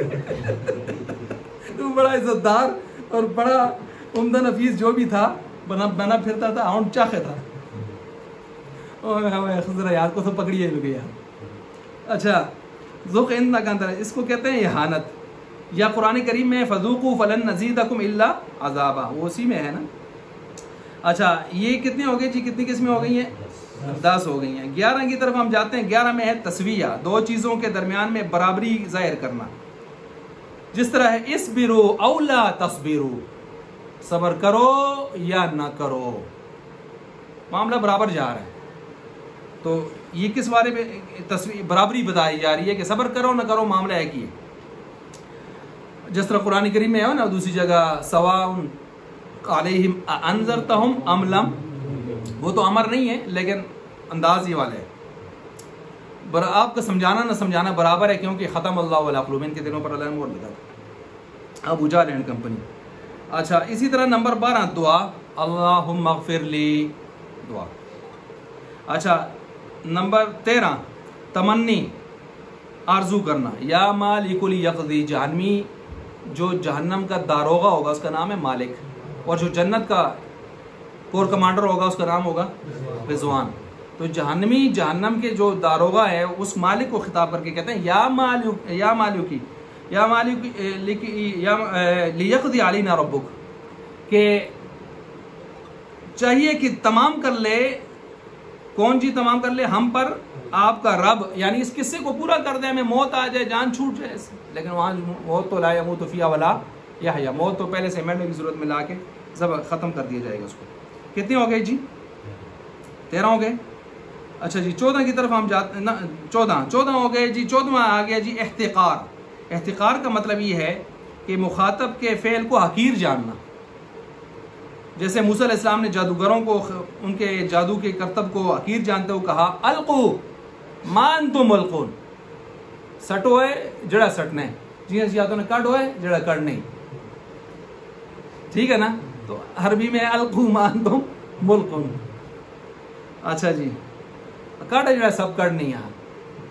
تو بڑا عزت دار اور بڑا عمدہ نفیس جو بھی تھا، بنا پھرتا تھا، آؤنٹ چاخے تھا۔ خضر حیات کو تو پکڑیے لو گیا۔ اچھا ذوق انک انت، اس کو کہتے ہیں احانت۔ یا قرآن کریم میں فذوقوا فلن نزیدکم الا عذابا، وہ اسی میں ہے نا۔ اچھا یہ کتنے ہو گئے جی، کتنی قسمیں ہو گئی ہیں؟ 10 ہو گئی ہیں۔ 11 کی طرف ہم جاتے ہیں۔ 11 میں ہے تسویہ، دو چیزوں کے درمیان میں برابری ظاہر کرنا، جس طرح ہے اصبروا او لا تصبروا، صبر کرو یا نہ کرو، معاملہ برابر جا رہا ہے۔ تو یہ کس بارے میں برابری بتائی جا رہی ہے کہ صبر کرو نہ کرو معاملہ ایک ہی ہے، جس طرح قرآن کریم میں ہے نا دوسری جگہ سواء علیہم انذرتہم ام لم، وہ تو امر نہیں ہے لیکن انداز یہ والا ہے، آپ کا سمجھانا نہ سمجھانا برابر ہے، کیونکہ ختم اللہ علی قلوبہم کے دلوں پر اللہ نے مہر لگا تھا، ابو جہل اینڈ کمپنی۔ اچھا اسی طرح نمبر 12 دعا، اللہم اغفر لی، دعا۔ اچھا نمبر 13 تمنی، آرزو کرنا، یا مالک الیقضی، جہنمی جو جہنم کا داروغہ ہوگا اس کا نام ہے مالک، اور جو جنت کا کور کمانڈر ہوگا اس کا نام ہوگا رضوان۔ تو جہنمی جہنم کے جو داروغہ ہے اس مالک کو خطاب کر کے کہتے ہیں یا مالک، یا مالکی، یا مالک لیقضی علینا ربک، کہ چاہیے کہ تمام کر لے، کون جی تمام کر لے؟ ہم پر آپ کا رب، یعنی اس قصے کو پورا کر دے، ہمیں موت آ جائے، جان چھوٹ جائے، لیکن وہاں موت تو لا یموت فیہا ولا یحییٰ، موت تو پہلے سے مرنے کی ضرورت میں لا کے ختم کر دیا جائے گا اس کو۔ کتنے ہو گئے جی؟ 13 ہو گئے۔ اچھا جی 14 کی طرف ہم جاتے ہیں، 14 ہو گئے جی۔ 14واں آ گیا جی احتقار۔ احتقار کا مطلب یہ ہے کہ مخاطب کے فعل کو حقیر جاننا، جیسے موسیٰ علیہ السلام نے جادوگروں کو ان کے جادو کے کرتب کو حقیر جانتے ہوئے کہا القو ما انتم ملقون، سٹو ہے جڑا سٹنا ہے، جی یا تو نے کڈ ہوئے جڑا کڈ نہیں، ٹھیک ہے نا. تو عربی میں القو ما انتم ملقون. اچھا جی کڈ جڑا سب کڈ نہیں ہے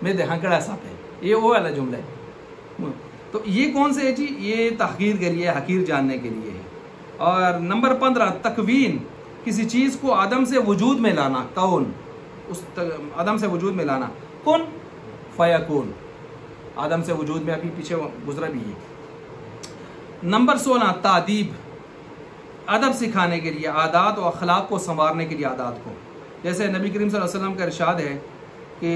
میں دیکھاں کڑا سب ہے، یہ وہ والا جملہ ہے. تو یہ کون سے ہے جی؟ یہ تحقیر کے لیے، حقیر جاننے کے لیے ہے. اور نمبر 15 تکوین، کسی چیز کو عدم سے وجود میں لانا، کون، اس عدم سے وجود میں لانا، کن فیکون، عدم سے وجود میں ابھی پیچھے گزرا بھی ہے. نمبر 16 تادیب، ادب سکھانے کے لیے، عادات و اخلاق کو سنوارنے کے لیے عادات کو. جیسے نبی کریم صلی اللہ علیہ وسلم کا ارشاد ہے کہ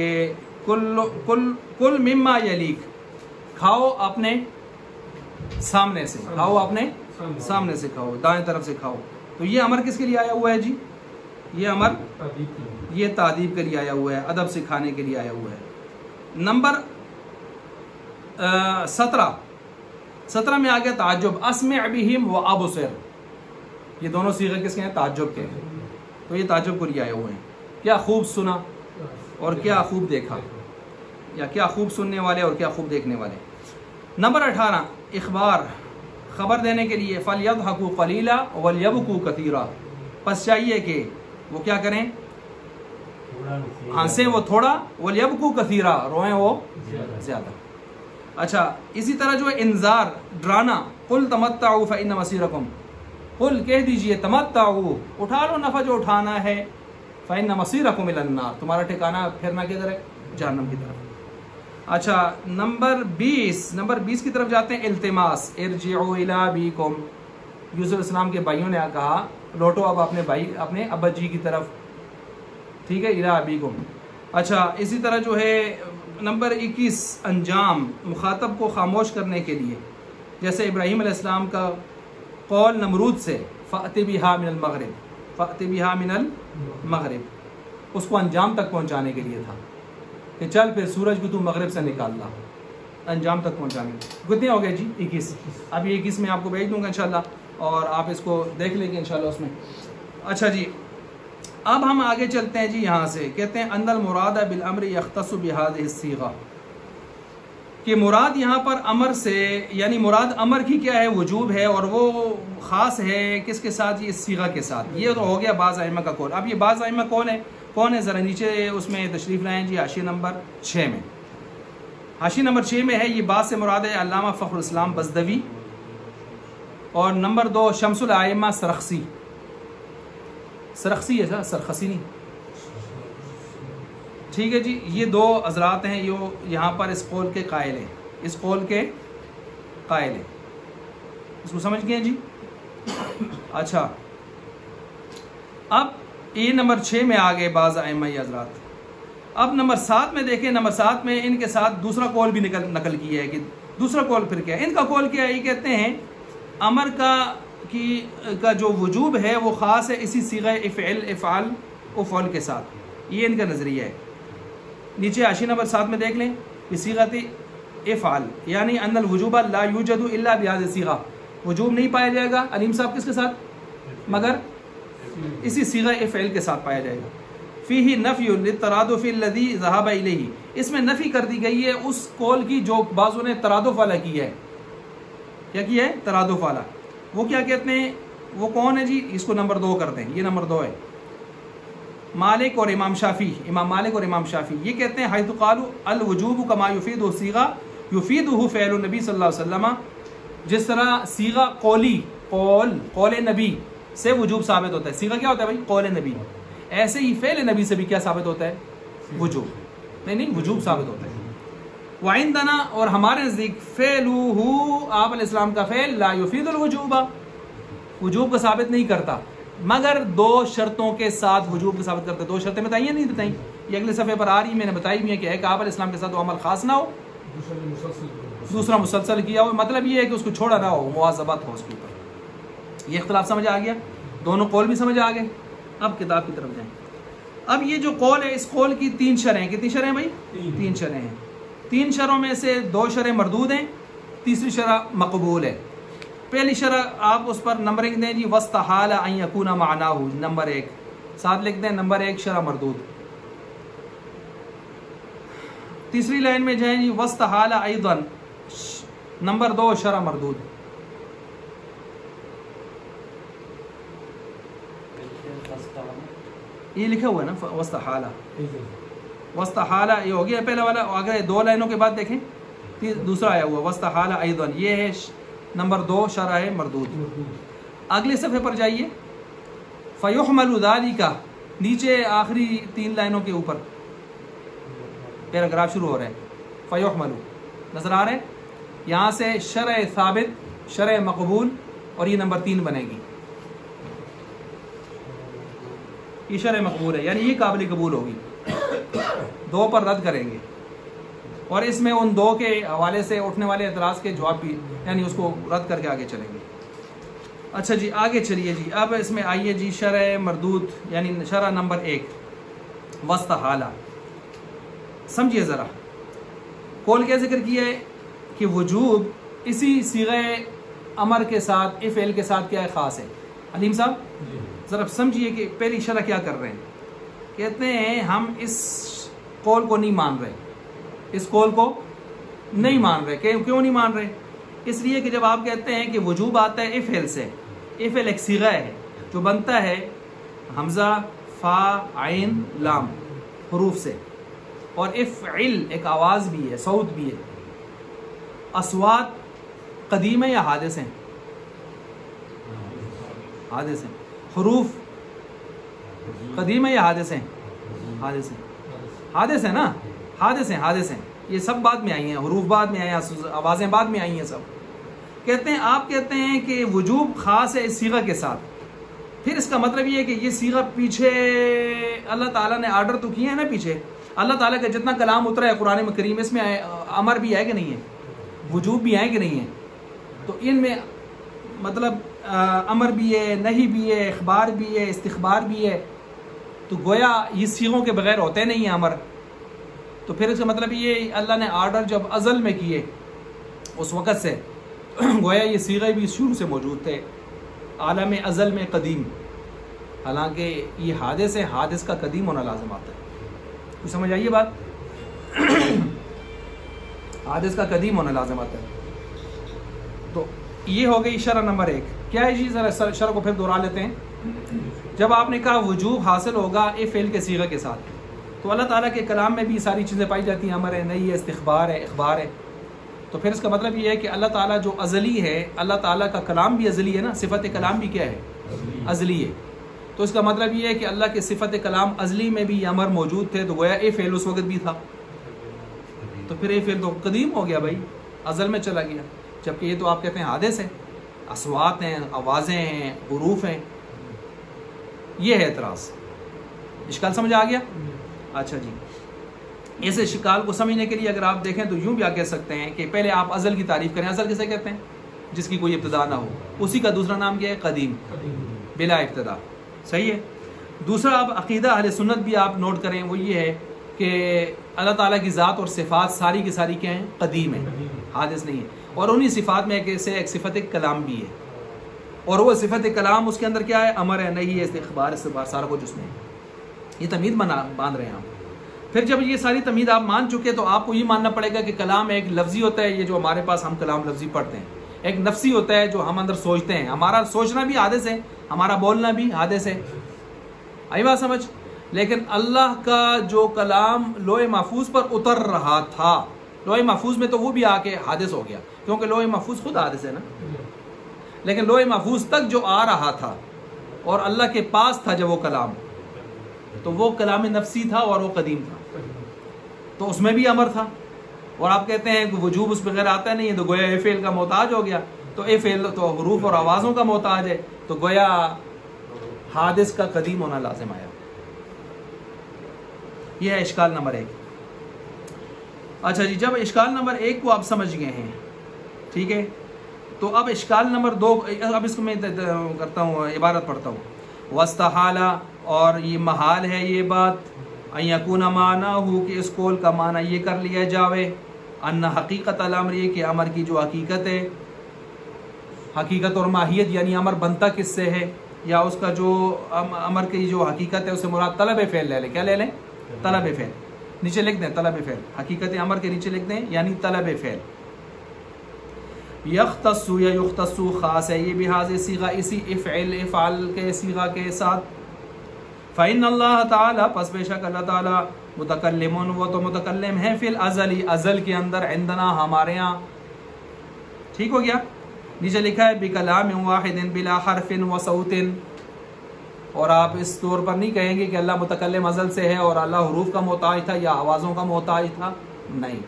کل مما یلیک، کھاؤ اپنے سامنے سے، کھاؤ اپنے سامنے سے کھاؤ، دائیں طرف سے کھاؤ. تو یہ امر کس کے لیے آیا ہوا ہے جی؟ یہ امر یہ تادیب کے لیے آیا ہوا ہے، ادب سکھانے کے لیے آیا ہوا ہے. نمبر 17 میں آ گیا تعجب، اسمع بہم و ابصر، یہ دونوں صیغے کس کے ہیں؟ تعجب کے ہیں. تو یہ تعجب کو لیے آئے ہوئے ہیں، کیا خوب سنا اور کیا خوب دیکھا، یا کیا خوب سننے والے اور کیا خوب دیکھنے والے. نمبر 18 اخبار، خبر دینے کے لیے، فَلْيَضْحَكُوا قَلِيلًا وَلْيَبْكُوا كَثِيرًا، پس چاہیے کہ وہ کیا کریں؟ ہنسیں وہ تھوڑا، وَلْيَبْكُوا كَثِيرًا، روئیں وہ زیادہ. اچھا اسی طرح جو ہے انذار، ڈرانا، قُلْ تَمَتَّعُوا فَإِنَّ مَصِيرَكُمْ، قل کہہ دیجئے تمتعوا، اٹھا لو نفع جو اٹھانا ہے، فإن مصيركم إلى النار، تمہارا ٹھکانہ پھرنا کدھر ہے؟ جہنم کی طرف. اچھا نمبر 20 کی طرف جاتے ہیں، التماس، ارجعوا إلى أبيكم، یوسف علیہ السلام کے بھائیوں نے کہا لوٹو اب اپنے بھائی، اپنے ابا جی کی طرف، ٹھیک ہے، إلى أبيكم. اچھا اسی طرح جو ہے نمبر 21 انجام، مخاطب کو خاموش کرنے کے لیے، جیسے ابراہیم علیہ السلام کا قول نمرود سے، فأت بہا من المغرب، فأت بہا من المغرب، اس کو انجام تک پہنچانے کے لیے تھا کہ چل پھر سورج کو تو مغرب سے نکال لا، انجام تک پہنچانے. کتنے ہو گئے جی؟ 21. اب یہ 21 میں آپ کو بھیج دوں گا انشاءاللہ، اور آپ اس کو دیکھ لیں گے انشاءاللہ اس میں. اچھا جی اب ہم آگے چلتے ہیں جی. یہاں سے کہتے ہیں ان المراد بالامر یختص بهذه الصیغہ، کہ مراد یہاں پر امر سے، یعنی مراد امر کی کیا ہے؟ وجوب ہے، اور وہ خاص ہے کس کے ساتھ؟ یہ صیغہ کے ساتھ. یہ تو ہو گیا بعض ائمہ کا قول. اب یہ بعض ائمہ کون ہے ذرا نیچے اس میں تشریف لائیں جی. حاشیہ نمبر 6 میں، حاشیہ نمبر 6 میں ہے، یہ بعض سے مراد ہے علامہ فخر الاسلام بزدوی، اور نمبر 2 شمس الائمہ سرخسی ہے سر، سرخسی نہیں، ٹھیک ہے جی. یہ 2 حضرات ہیں جو یہاں پر اس قول کے قائل ہیں، اس قول کے قائل ہیں. اس کو سمجھ گئے جی؟ اچھا اب یہ نمبر 6 میں آگئے بعض ائمہ حضرات. اب نمبر 7 میں دیکھیں، نمبر 7 میں ان کے ساتھ دوسرا قول بھی نقل کیا ہے. کہ دوسرا قول پھر کیا ہے؟ ان کا قول کیا ہے؟ یہ کہتے ہیں امر کا جو وجوب ہے وہ خاص ہے اسی صیغہ افعال افعل کے ساتھ. یہ ان کا نظریہ ہے. نیچے حاشیہ نمبر 7 میں دیکھ لیں، بصیغۃ افعال، یعنی ان الوجوب لا یوجد الا بهذه الصیغہ، وجوب نہیں پایا جائے گا علیم صاحب کس کے ساتھ؟ مگر اسی صیغہ افعل کے ساتھ پایا جائے گا. فیہ نفی للترادف الذی ذهب الیہ، اس میں نفی کر دی گئی ہے اس قول کی جو بعضوں نے ترادف والا کی ہے. کیا کیا ہے؟ ترادف والا. وہ کیا کہتے ہیں؟ وہ کون ہے جی؟ اس کو نمبر 2 کرتے ہیں. یہ نمبر 2 ہے. مالک اور امام شافعی، امام مالک اور امام شافعی یہ کہتے ہیں حیث قالوا الوجوب کما یفید الصیغہ یفیدہ فعل النبی صلی اللہ علیہ وسلم، جس طرح صیغہ قولی، قول نبی سے وجوب ثابت ہوتا ہے. صیغہ کیا ہوتا ہے بھائی؟ قول نبی. ایسے ہی فعل نبی سے بھی کیا ثابت ہوتا ہے؟ وجوب. نہیں وجوب ثابت ہوتا ہے. وعندنا، اور ہمارے نزدیک، فعلہ، آپ علیہ السلام کا فعل، لا یفید الوجوب، وجوب کو ثابت نہیں کرتا، مگر 2 شرطوں کے ساتھ وجوب کو ثابت کرتا ہے. 2 شرطیں بتائیں یا نہیں بتائیں؟ یہ اگلے صفحے پر آ رہی، میں نے بتائی بھی ہے کہ ایک آپ علیہ السلام کے ساتھ وہ عمل خاص نہ ہو، دوسرا مسلسل کیا ہو. مطلب یہ ہے کہ اس کو چھوڑا نہ ہو، مواظبت ہو اس کے اوپر. یہ اختلاف سمجھ آ گیا، دونوں قول بھی سمجھ آ گئے. اب کتاب کی طرف جائیں. اب یہ جو قول ہے، اس قول کی 3 شرح ہیں. کتنی شرح ہیں بھائی؟ 3 شرح ہیں. 3 شرحوں میں سے 2 شرح مردود ہیں، تیسری شرح مقبول ہے. پہلی شرح آپ اس پر نمبرنگ دیں جی، واستحال ان یکون معناہ، نمبر 1 ساتھ لکھ دیں، نمبر 1 شرح مردود۔ تیسری لائن میں جائیں جی، واستحال ایضا، نمبر 2 شرح مردود۔ یہ لکھا ہوا ہے نا واستحال، واستحال یہ ہو گیا پہلا والا، اگر 2 لائنوں کے بعد دیکھیں دوسرا آیا ہوا واستحال ایضا، یہ ہے نمبر 2 شرح مردود۔ اگلے صفحے پر جائیے، فیحمل ذالک، نیچے آخری 3 لائنوں کے اوپر پیراگراف شروع ہو رہا ہے، فیحمل نظر آ رہا ہے، یہاں سے شرع ثابت، شرع مقبول، اور یہ نمبر 3 بنے گی، یہ شرع مقبول ہے، یعنی یہ قابل قبول ہوگی، 2 پر رد کریں گے، اور اس میں ان 2 کے حوالے سے اٹھنے والے اعتراض کے جواب بھی، یعنی اس کو رد کر کے آگے چلیں گے۔ اچھا جی آگے چلیے جی، اب اس میں آئیے جی شرع مردود، یعنی شرح نمبر 1 واستحال، سمجھیے ذرا، قول کیا ذکر کیا ہے کہ وجوب اسی صیغہ امر کے ساتھ، فعل کے ساتھ کیا ہے، خاص ہے۔ علیم صاحب ذرا سمجھیے کہ پہلی شرح کیا کر رہے ہیں، کہتے ہیں ہم اس قول کو نہیں مان رہے، اس قول کو نہیں مان رہے، کیوں نہیں مان رہے؟ اس لیے کہ جب آپ کہتے ہیں کہ وجوب آتا ہے افعل سے، افعل ایک صیغہ ہے جو بنتا ہے حمزہ، فا، عین، لام حروف سے، اور افعل ایک آواز بھی ہے، صوت بھی ہے۔ اصوات قدیم ہے یا حادث ہیں؟ حادث ہیں۔ حروف قدیم ہے یا حادث ہیں؟ حادث ہیں، حادث ہے نا، حادث ہیں، یہ سب بعد میں آئی ہیں، حروف بعد میں آئے ہیں، آوازیں بعد میں آئی ہیں سب۔ کہتے ہیں آپ کہتے ہیں کہ وجوب خاص ہے اس صیغہ کے ساتھ، پھر اس کا مطلب یہ ہے کہ یہ صیغہ پیچھے اللہ تعالیٰ نے آرڈر تو کیے ہیں نا، پیچھے اللہ تعالیٰ کا جتنا کلام اترا ہے قرآن کریم، اس میں امر بھی ہے کہ نہیں ہے، وجوب بھی ہے کہ نہیں ہے، تو ان میں مطلب امر بھی ہے، نہی بھی ہے، اخبار بھی ہے، استخبار بھی ہے، تو گویا یہ صیغوں کے بغیر ہوتے نہیں ہیں امر، تو پھر اس کا مطلب یہ اللہ نے آرڈر جب ازل میں کیے اس وقت سے، گویا یہ صیغے بھی شروع سے موجود تھے عالم ازل میں قدیم، حالانکہ یہ حادث ہے، حادث کا قدیم ہونا لازم آتا ہے، کچھ سمجھ آئیے بات، حادث کا قدیم ہونا لازم آتا ہے۔ تو یہ ہو گئی شرح نمبر 1، کیا ہے جی، ذرا شرح کو پھر دہرا لیتے ہیں۔ جب آپ نے کہا وجوب حاصل ہوگا فعل کے صیغے کے ساتھ، تو اللہ تعالیٰ کے کلام میں بھی ساری چیزیں پائی جاتی ہیں، امر ہے، نہی ہے، استخبار ہے، اخبار ہے، تو پھر اس کا مطلب یہ ہے کہ اللہ تعالیٰ جو ازلی ہے، اللہ تعالیٰ کا کلام بھی ازلی ہے نا، صفت کلام بھی کیا ہے، ازلی ہے، تو اس کا مطلب یہ ہے کہ اللہ کے صفت کلام ازلی میں بھی یہ امر موجود تھے، تو گویا فعل اس وقت بھی تھا، تو پھر فعل تو قدیم ہو گیا بھائی، ازل میں چلا گیا، جبکہ یہ تو آپ کہتے ہیں حادث ہے، اصوات ہیں، آوازیں ہیں، حروف ہیں، یہ ہے اعتراض۔ اشکال سمجھ آ گیا؟ اچھا جی، اس اشکال کو سمجھنے کے لیے اگر آپ دیکھیں تو یوں بھی آپ کہہ سکتے ہیں کہ پہلے آپ ازل کی تعریف کریں، ازل کسے کہتے ہیں؟ جس کی کوئی ابتدا نہ ہو، اسی کا دوسرا نام کیا ہے؟ قدیم، بلا ابتدا، صحیح ہے۔ دوسرا آپ عقیدہ اہل سنت بھی آپ نوٹ کریں، وہ یہ ہے کہ اللہ تعالیٰ کی ذات اور صفات ساری کی ساری کیا ہیں؟ قدیم ہیں، حادث نہیں ہے، اور انہی صفات میں ایک صفت کلام بھی ہے، اور وہ صفت کلام اس کے اندر کیا ہے؟ امر ہے، نہیں ہے، اخبار، استخبار، سارا کچھ اس میں ہے۔ یہ تمہید باندھ رہے ہیں آپ۔ پھر جب یہ ساری تمہید آپ مان چکے تو آپ کو یہ ماننا پڑے گا کہ کلام ایک لفظی ہوتا ہے، یہ جو ہمارے پاس ہم کلام لفظی پڑھتے ہیں، ایک نفسی ہوتا ہے جو ہم اندر سوچتے ہیں، ہمارا سوچنا بھی حادث ہے، ہمارا بولنا بھی حادث ہے، آئی بات سمجھ؟ لیکن اللہ کا جو کلام لوح محفوظ پر اتر رہا تھا، لوح محفوظ میں تو وہ بھی آ کے حادث ہو گیا، کیونکہ لوح محفوظ خود حادث ہے نا، لیکن لوح محفوظ تک جو آ رہا تھا اور اللہ کے پاس تھا جب وہ کلام، تو وہ کلام نفسی تھا اور وہ قدیم تھا، تو اس میں بھی امر تھا، اور آپ کہتے ہیں کہ وجوب اس بغیر آتا نہیں ہے، تو گویا فعل کا محتاج ہو گیا، تو فعل تو حروف اور آوازوں کا محتاج ہے، تو گویا حادث کا قدیم ہونا لازم آیا۔ یہ ہے اشکال نمبر 1۔ اچھا جی، جب اشکال نمبر 1 کو آپ سمجھ گئے ہیں، ٹھیک ہے، تو اب اشکال نمبر 2، اب اس کو میں کرتا ہوں، عبارت پڑھتا ہوں۔ واستحالہ، اور یہ محال ہے یہ بات، ان یکون معناہ، کہ اس قول کا معنی یہ کر لیا جاوے، ان حقیقت الامر، یہ کہ امر کی جو حقیقت ہے، حقیقت اور ماہیت یعنی امر بنتا کس سے ہے، یا اس کا جو امر کی جو حقیقت ہے اسے مراد طلب فعل لے لیں. کیا لے لیں؟ طلب فعل. نیچے لکھ دیں طلب فعل، حقیقت امر کے نیچے لکھ دیں یعنی طلب فعل. یختص یا یختص خاص ہے یہ بحاظ صیغہ اسی افعال کے صیغہ کے ساتھ. فإن اللہ تعالی پس بے شک اللہ تعالی متکلم وہ تو متکلم ہے فی الازل ازل کے اندر عندنا ہمارے ہاں. ٹھیک ہو گیا. نیچے لکھا ہے بکلام واحد بلا حرف و صوت، اور آپ اس طور پر نہیں کہیں گے کہ اللہ متکلم ازل سے ہے اور اللہ حروف کا محتاج تھا یا آوازوں کا محتاج تھا. نہیں،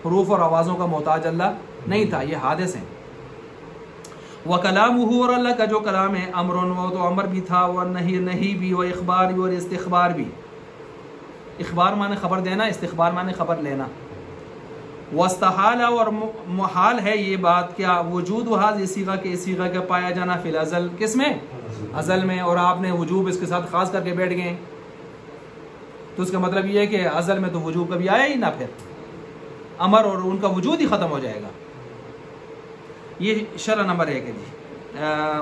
حروف اور آوازوں کا محتاج اللہ نہیں تھا، یہ حادث ہیں. وَكَلَامُهُ اور اللہ کا جو کلام ہے امر وہ تو امر بھی تھا، ونہی نہیں بھی، و اخبار بھی اور استخبار بھی. اخبار معنی خبر دینا، استخبار معنی خبر لینا. واستحال اور محال ہے یہ بات کیا وجود هذه صیغہ کے صیغہ کا پایا جانا فی الازل کس میں؟ ازل میں. اور آپ نے وجوب اس کے ساتھ خاص کر کے بیٹھ گئے، تو اس کا مطلب یہ ہے کہ ازل میں تو وجوب کبھی آیا ہی نہ، پھر امر اور ان کا وجود ہی ختم ہو جائے گا. یہ شرح نمبر 1 ہے جی.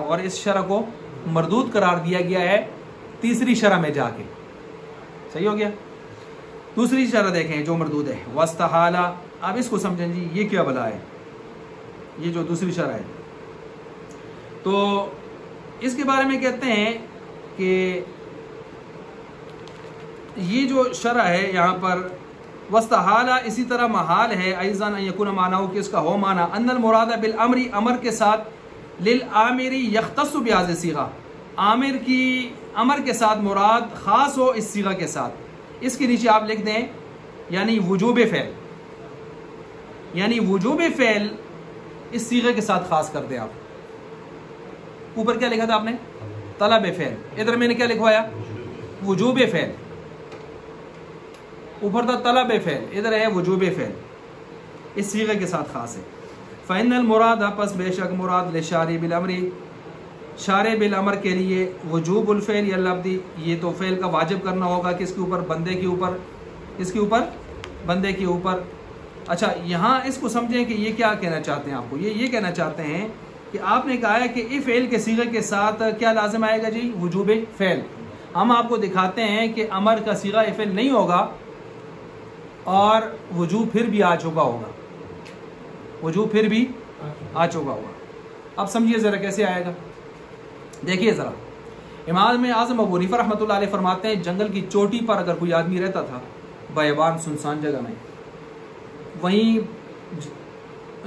اور اس شرح کو مردود قرار دیا گیا ہے تیسری شرح میں جا کے. صحیح ہو گیا. دوسری شرح دیکھیں جو مردود ہے واستحالہ. اب اس کو سمجھیں جی یہ کیا بلا ہے، یہ جو دوسری شرح ہے تو اس کے بارے میں کہتے ہیں کہ یہ جو شرح ہے یہاں پر واستحالہ اسی طرح محال ہے ایضاً ان یکون معنی کہ اس کا ہو معنی ان المراد بالامر امر کے ساتھ للآمر یختص بهذه صیغہ امر کے ساتھ مراد خاص ہو اس صیغہ کے ساتھ. اس کے نیچے آپ لکھ دیں یعنی وجوب فعل، یعنی وجوب فعل اس صیغے کے ساتھ خاص کر دیں. آپ اوپر کیا لکھا تھا آپ نے؟ طلب فعل. ادھر میں نے کیا لکھوایا؟ وجوب فعل. اوپر تھا طلب فعل، ادھر ہے وجوب فعل. اس صیغے کے ساتھ خاص ہے. فإن المراد پس بے شک مراد للشارع بالامر شارع بالامر کے لیے وجوب الفعل یا لفظی، یہ تو فعل کا واجب کرنا ہوگا کس کے اوپر؟ بندے کے اوپر. کس کے اوپر؟ بندے کے اوپر. اچھا یہاں اس کو سمجھیں کہ یہ کیا کہنا چاہتے ہیں. آپ کو یہ کہنا چاہتے ہیں کہ آپ نے کہا ہے کہ فعل کے صیغے کے ساتھ کیا لازم آئے گا جی؟ وجوب فعل. ہم آپ کو دکھاتے ہیں کہ امر کا صیغہ فعل نہیں ہوگا اور وجوب پھر بھی آ چکا ہوگا، وجوب پھر بھی آ چکا ہوگا. اب سمجھیے ذرا کیسے آئے گا. دیکھیے ذرا، امام اعظم ابو حنیفہ رحمۃ اللہ علیہ فرماتے ہیں جنگل کی چوٹی پر اگر کوئی آدمی رہتا تھا بیابان سنسان جگہ میں، وہیں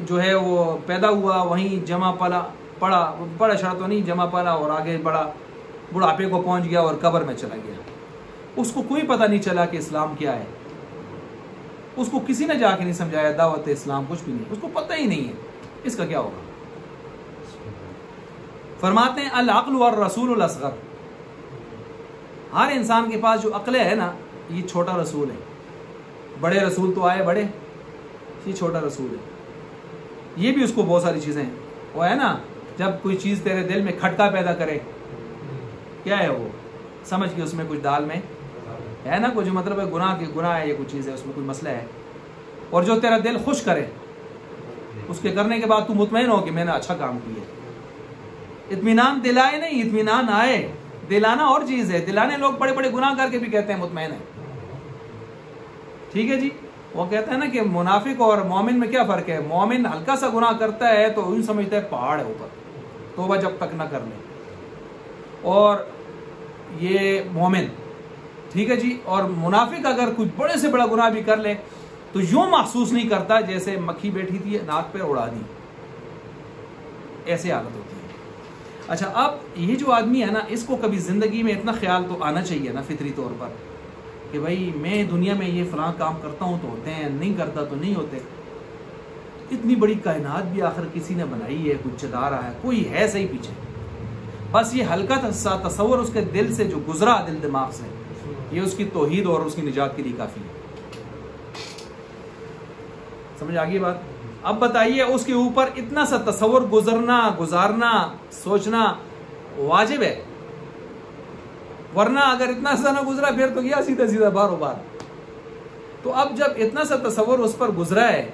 جو ہے وہ پیدا ہوا، وہیں جمع پڑا شرط تو نہیں جمع پلا اور آگے بڑا بڑھاپے کو پہنچ گیا اور قبر میں چلا گیا. اس کو کوئی پتہ نہیں چلا کہ اسلام کیا ہے، اس کو کسی نے جا کے نہیں سمجھایا دعوت اسلام، کچھ بھی نہیں، اس کو پتہ ہی نہیں ہے. اس کا کیا ہوگا؟ فرماتے ہیں العقل والرسول الاصغر. ہر انسان کے پاس جو عقل ہے نا یہ چھوٹا رسول ہے. بڑے رسول تو آئے بڑے، یہ چھوٹا رسول ہے. یہ بھی اس کو بہت ساری چیزیں وہ ہے نا، جب کوئی چیز تیرے دل میں کھٹکا پیدا کرے، کیا ہے وہ؟ سمجھ کے اس میں کچھ دال میں ہے نا کچھ، مطلب ہے گناہ ہے، یہ کچھ چیز ہے، اس میں کوئی مسئلہ ہے. اور جو تیرا دل خوش کرے، اس کے کرنے کے بعد تو مطمئن ہو کہ میں نے اچھا کام کیا. اطمینان دلائے نہیں، اطمینان آئے. دلانا اور چیز ہے، دلانے لوگ بڑے بڑے گناہ کر کے بھی کہتے ہیں مطمئن ہے. ٹھیک ہے جی. وہ کہتا ہے نا کہ منافق اور مومن میں کیا فرق ہے؟ مومن ہلکا سا گناہ کرتا ہے تو یوں سمجھتا ہے پہاڑ ہے اوپر، توبہ جب تک نہ کر لے. اور یہ مومن، ٹھیک ہے جی. اور منافق اگر کچھ بڑے سے بڑا گناہ بھی کر لے تو یوں محسوس نہیں کرتا جیسے مکھی بیٹھی تھی ناک پہ اڑا دی، ایسے حالت ہوتی ہے. اچھا اب یہ جو آدمی ہے نا، اس کو کبھی زندگی میں اتنا خیال تو آنا چاہیے نا فطری طور پر کہ بھائی میں دنیا میں یہ فلاں کام کرتا ہوں تو ہوتے ہیں، نہیں کرتا تو نہیں ہوتے. اتنی بڑی کائنات بھی آخر کسی نے بنائی ہے، کچھ چلا رہا ہے، کوئی ہے صحیح پیچھے. بس یہ ہلکا سا تصور اس کے دل سے جو گزرا، دل دماغ سے، یہ اس کی توحید اور اس کی نجات کے لیے کافی ہے. سمجھ آ گئی بات؟ اب بتائیے اس کے اوپر اتنا سا تصور گزارنا سوچنا واجب ہے، ورنہ اگر اتنا سا نہ گزرا پھر تو گیا سیدھا بارو بار. تو اب جب اتنا سا تصور اس پر گزرا ہے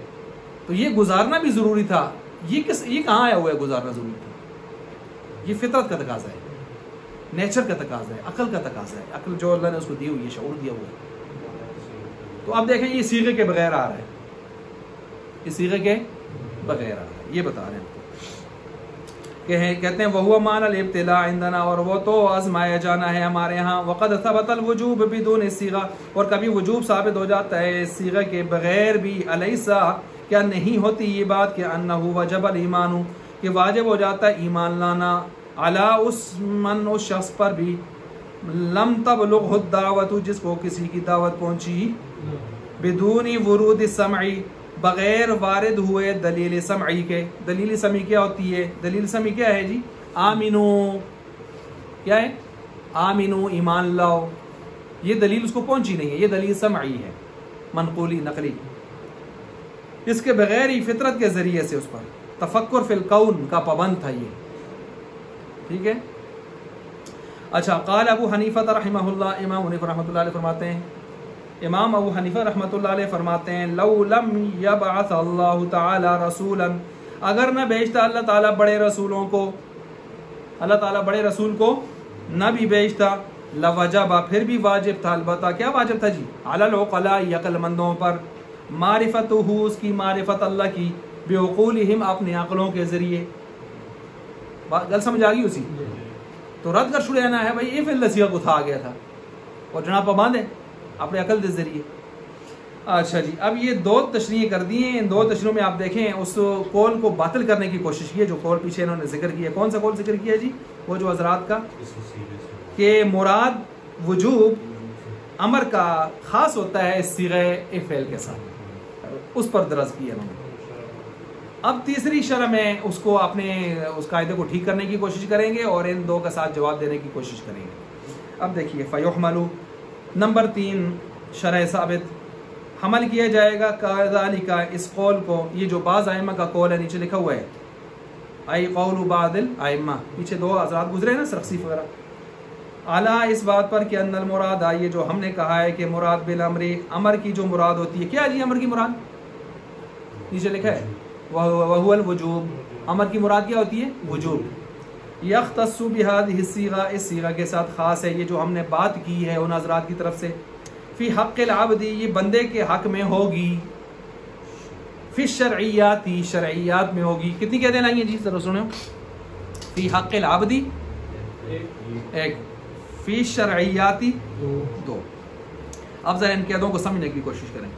تو یہ گزارنا بھی ضروری تھا یہ کہاں آیا ہوا ہے گزارنا ضروری تھا؟ یہ فطرت کا تقاضا ہے، نیچر کا تقاضا ہے، عقل کا تقاضا ہے، عقل جو اللہ نے اس کو دی ہوئی ہے، شعور دیا ہوا ہے. تو اب دیکھیں یہ صیغے کے بغیر آ رہا ہے، یہ صیغے کے بغیر آ رہا ہے، یہ بتا رہے ہیں کہ کہتے ہیں وَهُوَ مَعْنَى الْإِبْتِلَاءِ عِنْدَنَا، اور وہ تو آزمایا جانا ہے ہمارے ہاں. وَقَدْ ثَبَتَ الْوُجُوبُ بِدُونِ الصِّيغَةِ، اور کبھی وجوب ثابت ہو جاتا ہے اس صیغے کے بغیر بھی. أَلَيْسَ، کیا نہیں ہوتی یہ بات کہ أَنَّهُ وَجَبَ الْإِيمَانُ، کہ واجب ہو جاتا ہے ایمان لانا، عَلَىٰ اس شخص پر بھی لم تبلغ الدعوت، جس کو کسی کی دعوت پہنچی، بدون ورود السمعی، بغیر وارد ہوئے دلیل سمعی کے. دلیل سمعی کیا ہوتی ہے؟ دلیل سمعی کیا ہے جی؟ آمینو، کیا ہے؟ آمینو، ایمان لاؤ. یہ دلیل اس کو پہنچی نہیں ہے، یہ دلیل سمعی ہے، منقولی نقلی. اس کے بغیر ہی فطرت کے ذریعے سے اس پر تفکر فی الکون کا پابند تھا یہ. ٹھیک ہے. اچھا، قال ابو حنیفہ رحمہ اللہ، امام حنیفہ رحمۃ اللہ علیہ فرماتے ہیں، امام ابو حنیفہ رحمۃ اللہ علیہ فرماتے ہیں لو لم یبعث اللہ تعالی رسولا، اگر نہ بھیجتا اللہ تعالیٰ بڑے رسولوں کو، اللہ تعالیٰ بڑے رسول کو نہ بھی بھیجتا، لوجب، پھر بھی واجب تھا. البتہ کیا واجب تھا جی؟ علی العقلاء، عقل مندوں پر، معرفتہ، اس کی معرفت اللہ کی، بعقولہم، اپنے عقلوں کے ذریعے. گل سمجھ آ گئی اسی؟ تو رد کر چھڑیانا ہے بھائی یہ فعل صیغہ کو تھا آ گیا تھا اور جناب پابند ہے اپنے عقل کے ذریعے. اچھا جی، اب یہ دو تشریح کر دی ہیں. ان دو تشریحوں میں آپ دیکھیں اس قول کو باطل کرنے کی کوشش کی ہے جو قول پیچھے انہوں نے ذکر کیا ہے. کون سا قول ذکر کیا ہے جی؟ وہ جو حضرات کا کہ مراد وجوب امر کا خاص ہوتا ہے اس صیغہ فعل کے ساتھ، اس پر درز کیا انہوں نے. اب تیسری شرح میں اس کو اپنے اس قاعدے کو ٹھیک کرنے کی کوشش کریں گے اور ان دو کا ساتھ جواب دینے کی کوشش کریں گے. اب دیکھیے فیحمل، نمبر 3 شرح ثابت، حمل کیا جائے گا کذالک، اس قول کو، یہ جو بعض ائمہ کا قول ہے نیچے لکھا ہوا ہے، ای قول بعض الائمہ، پیچھے دو حضرات گزرے نا سرخسی وغیرہ، اعلیٰ اس بات پر کہ ان المراد، یہ جو ہم نے کہا ہے کہ مراد بالامر، امر کی جو مراد ہوتی ہے، کیا جی امر کی مراد؟ نیچے لکھا ہے وہو الوجوب، امر کی مراد کیا ہوتی ہے؟ وجوب. یختص بہذہ الصیغہ، اس صیغہ کے ساتھ خاص ہے یہ جو ہم نے بات کی ہے ان حضرات کی طرف سے، فی حق العبد، یہ بندے کے حق میں ہوگی، فی الشرعیات، شرعیات میں ہوگی. کتنی کہہ دینا ہے جی؟ ذرا سنو، فی حق العبد ایک، فی الشرعیات 2. اب ذرا ان قیدوں کو سمجھنے کی کوشش کریں.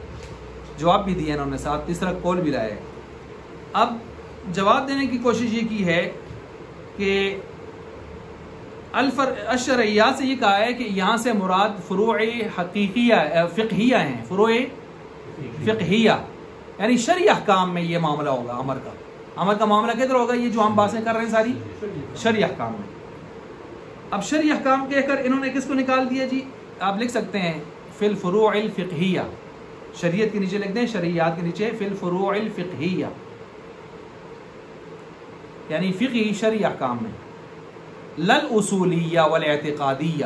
جواب بھی دیا انہوں نے ساتھ، تیسرا قول بھی لایا ہے. اب جواب دینے کی کوشش یہ کی ہے کہ الشرعیات سے یہ کہا ہے کہ یہاں سے مراد فروع حقیقیہ فقہیہ ہیں، فروع فقہیہ یعنی شرعی احکام میں یہ معاملہ ہوگا. امر کا معاملہ کدھر ہوگا؟ یہ جو ہم باتیں کر رہے ہیں ساری شرعی احکام میں. اب شرعی احکام کہہ کر انہوں نے کس کو نکال دیا جی؟ آپ لکھ سکتے ہیں فی الفروع الفقہیہ، شریعت کے نیچے لکھ دیں، شرعیات کے نیچے فی الفروع الفقہیہ، یعنی فقہی شرعی احکام میں، للاصولیہ والاعتقادیہ،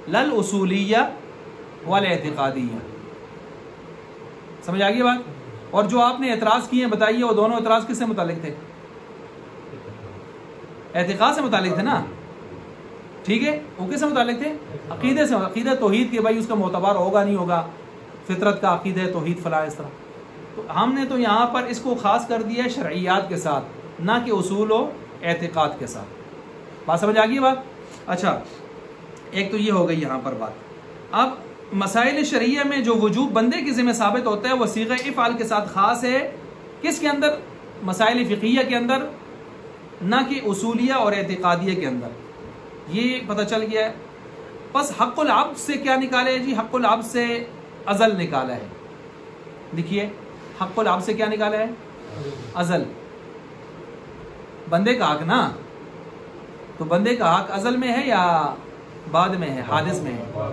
للاصولیہ والاعتقادیہ. سمجھ آ گئی بات؟ اور جو آپ نے اعتراض کیے ہیں بتائیے، وہ دونوں اعتراض کس سے متعلق تھے؟ اعتقاد سے متعلق تھے نا. ٹھیک ہے، وہ کس سے متعلق تھے؟ عقیدے سے، عقیدہ توحید کے، بھائی اس کا معتبر ہوگا نہیں ہوگا، فطرت کا عقیدہ توحید فلاں اس طرح. تو ہم نے تو یہاں پر اس کو خاص کر دیا ہے شرعیات کے ساتھ، نہ کہ اصول و اعتقاد کے ساتھ. بات سمجھ آ گئی بات؟ اچھا، ایک تو یہ ہو گئی یہاں پر بات. اب مسائل شرعیہ میں جو وجوب بندے کی ذمہ ثابت ہوتا ہے وہ صیغہ افعال کے ساتھ خاص ہے. کس کے اندر؟ مسائل فقہیہ کے اندر، نہ کہ اصولیہ اور اعتقادیہ کے اندر. یہ پتہ چل گیا ہے. بس حق العبد سے کیا نکالا ہے جی؟ حق العبد سے ازل نکالا ہے. دیکھیے حق العبد سے کیا نکالا ہے؟ ازل. بندے کا حق نا، تو بندے کا حق ازل میں ہے یا بعد میں ہے؟ حادث میں ہے.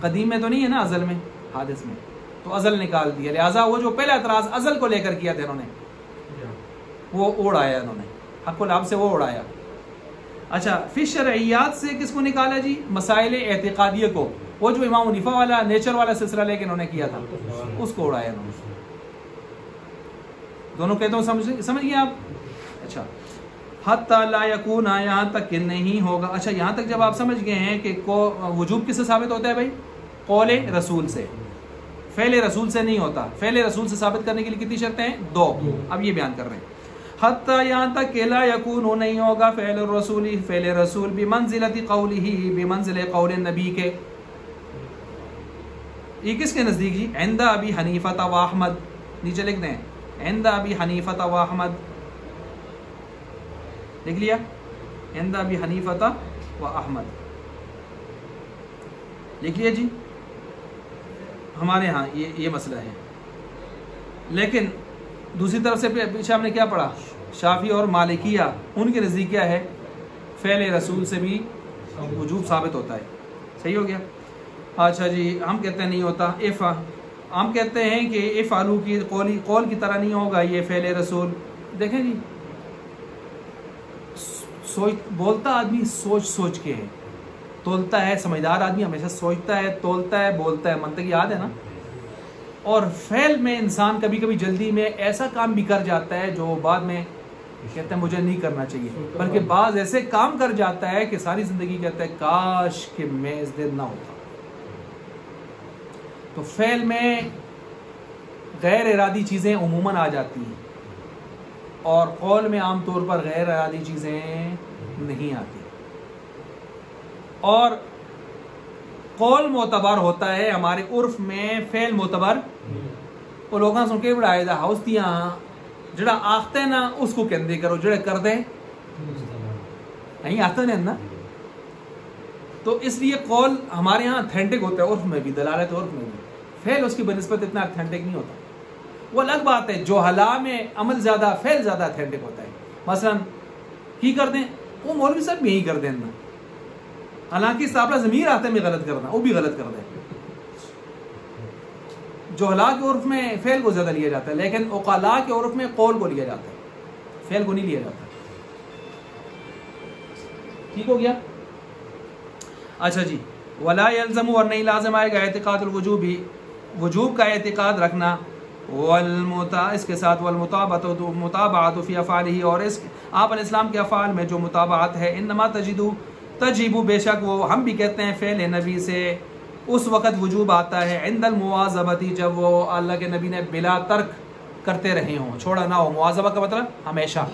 قدیم میں تو نہیں ہے نا، ازل میں، حادث میں. تو ازل نکال دیا. لہٰذا وہ جو پہلا اعتراض ازل کو لے کر کیا تھا انہوں نے، وہ اڑایا انہوں نے، حق العبد سے وہ اڑایا. اچھا، فی شرعیات سے کس کو نکالا جی؟ مسائل اعتقادیہ کو. وہ جو امام حنیفہ والا نیچر والا سلسلہ لے کے انہوں نے کیا تھا، اس کو اڑایا انہوں نے. دونوں کہتے ہوں سمجھ گئے آپ؟ اچھا حتی لا یکون، یہاں تک کہ نہیں ہوگا. اچھا یہاں تک جب آپ سمجھ گئے ہیں کہ وجوب کس سے ثابت ہوتا ہے بھائی؟ قول رسول سے، فعل رسول سے نہیں ہوتا. فعل رسول سے ثابت کرنے کے لیے کتنی شرطیں ہیں؟ 2. اب یہ بیان کر رہے ہیں حتی یہاں تک کہ لا یکون نہیں ہوگا فعل الرسول، فعل رسول بمنزلت قولہ، بمنزل قول النبی کے. یہ کس کے نزدیک جی؟ عند ابی حنیفہ و احمد. نیچے لکھ دیں عند ابی حنیفہ و احمد، لکھ لیا؟ عند ابی حنیفہ و احمد لکھ لیا جی. ہمارے ہاں یہ مسئلہ ہے. لیکن دوسری طرف سے پیچھے ہم نے کیا پڑھا؟ شافعی اور مالکیہ، ان کے نزدیک کیا ہے؟ فعل رسول سے بھی وجوب ثابت ہوتا ہے. صحیح ہو گیا؟ اچھا جی ہم کہتے ہیں نہیں ہوتا. ہم کہتے ہیں کہ افعلوا کی قول کی طرح نہیں ہوگا یہ فعل رسول. دیکھیں جی بولتا آدمی سوچ کے ہے، تولتا ہے. سمجھدار آدمی ہمیشہ سوچتا ہے، تولتا ہے، بولتا ہے. منطق یاد ہے نا؟ اور فعل میں انسان کبھی کبھی جلدی میں ایسا کام بھی کر جاتا ہے جو بعد میں کہتا ہے مجھے نہیں کرنا چاہیے، بلکہ بعض ایسے کام کر جاتا ہے کہ ساری زندگی کہتا ہے کاش کہ میں اس دن نہ ہوتا. تو فعل میں غیر ارادی چیزیں عموماً آ جاتی ہیں، اور قول میں عام طور پر غیر ارادی چیزیں نہیں آتی. اور قول معتبر ہوتا ہے ہمارے عرف میں، فعل معتبر. وہ لوگاں سن کے بڑھائے دا ہاؤستیاں جڑا آختے ہیں نا اس کو کہندے کرو، جڑے کر دیں نہیں آتا نہیں نا. تو اس لیے قول ہمارے ہاں اتھینٹک ہوتا ہے، عرف میں بھی، دلالت عرف میں بھی. فعل اس کی بنسبت اتنا اتھینٹک نہیں ہوتا. وہ الگ بات ہے، جوہلا میں عمل زیادہ، فعل زیادہ اتھینٹک ہوتا ہے. مثلا کی کر دیں، وہ مولوی صاحب بھی یہی کر دیں نا، حالانکہ صاحب ضمیر آتے میں غلط کرنا، وہ بھی غلط کر دیں. جوہلا کے عرف میں فعل کو زیادہ لیا جاتا ہے، لیکن عقلاء کے عرف میں قول کو لیا جاتا ہے، فعل کو نہیں لیا جاتا. ٹھیک ہو گیا؟ اچھا جی ولا یلزم، اور نہیں لازم آئے گا اعتقاد الوجوب، وجوب کا اعتقاد رکھنا، اس کے ساتھ والمتابعت فی افعالہ، اور اس آپ علیہ السلام کے افعال میں جو متابعت ہے. انما تجیبو، بے شک وہ ہم بھی کہتے ہیں فعل نبی سے اس وقت وجوب آتا ہے عند المواظبتی، جب وہ اللہ کے نبی نے بلا ترک کرتے رہے ہوں، چھوڑا نہ ہو. مواظبہ کا مطلب ہمیشہ.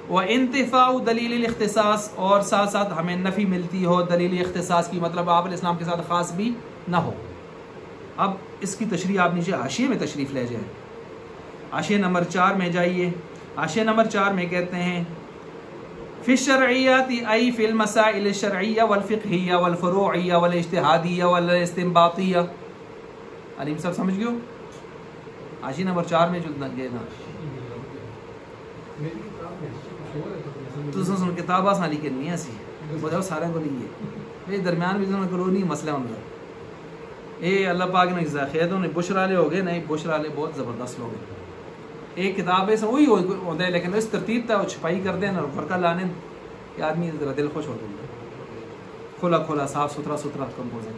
وانتفاء دلیل الاختصاص، اور ساتھ ساتھ ہمیں نفی ملتی ہو دلیل اختصاص کی، مطلب آپ علیہ السلام کے ساتھ خاص بھی نہ ہو. اب اس کی تشریح آپ نیچے حاشیے میں تشریف لے جائیں. حاشیے نمبر 4 میں جائیے. حاشیے نمبر 4 میں کہتے ہیں فی الشرعیات ای فی المسائل الشرعیہ والفقہیہ والفروعیہ والاجتہادیہ والاستنباطیہ. علیم صاحب سمجھ گئے ہو؟ حاشیے نمبر 4 میں جو گئے نا تو سن کتاب آسان لکھ نہیں ایسی بجاؤ سارے کو لیے درمیان بھی کرو نہیں مسئلہ ہوں گا. اے اللہ پاک نے خیدوں نے بشرا لے ہو گئے، نہیں بشرا لے بہت زبردست لوگ ہیں. ایک کتاب ہے وہی ہوتا ہے، لیکن اس ترتیب تھا وہ چھپائی کر دیں اور فرقہ لانے کہ آدمی ذرا دل خوش ہو جائے، کھلا کھلا صاف ستھرا کمپوز ہے.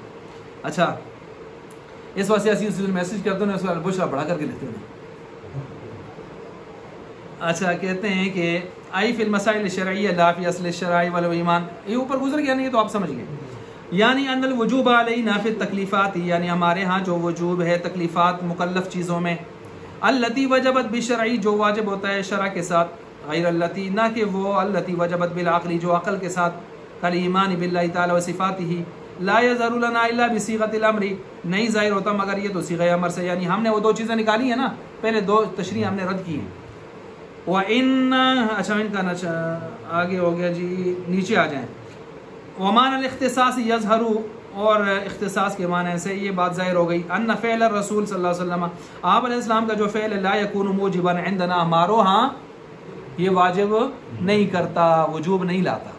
اچھا اس واسطے اسی میسج کرتے ہیں، اس وقت بشرا بڑھا کر کے لکھتے ہیں. اچھا کہتے ہیں کہ آئی فی المسائل الشرعیہ لا فی اصل الشرائع والایمان، یہ اوپر گزر گیا نہیں تو آپ سمجھ گئے. یعنی ان الوجوب علینا فی التکلیفات، یعنی ہمارے ہاں جو وجوب ہے تکلیفات مکلف چیزوں میں، التی وجبت بالشرعی، جو واجب ہوتا ہے شرع کے ساتھ، غیر التی، نہ کہ وہ التی وجبت بالعقلی، جو عقل کے ساتھ، کل ایمان باللہ تعالی و صفاتہ، لا یظہر لنا الا بصیغۃ الامر، نہیں ظاہر ہوتا مگر یہ تو صیغہ امر سے. یعنی ہم نے وہ 2 چیزیں نکالی ہیں نا، پہلے 2 تشریح ہم نے رد کی ہیں. وَإِنَّ، اچھا ان کا آگے ہو گیا جی، نیچے آ جائیں. وَمَانَ الْاخْتِصَاصِ يَظْهَرُ، اور اختصاص کے معنی سے یہ بات ظاہر ہو گئی. ان فعل الرسول صلی اللہ علیہ وسلم، آپ علیہ السلام کا جو فعل لا يكون موجبا عندنا، ہمارو ہاں یہ واجب نہیں کرتا، وجوب نہیں لاتا.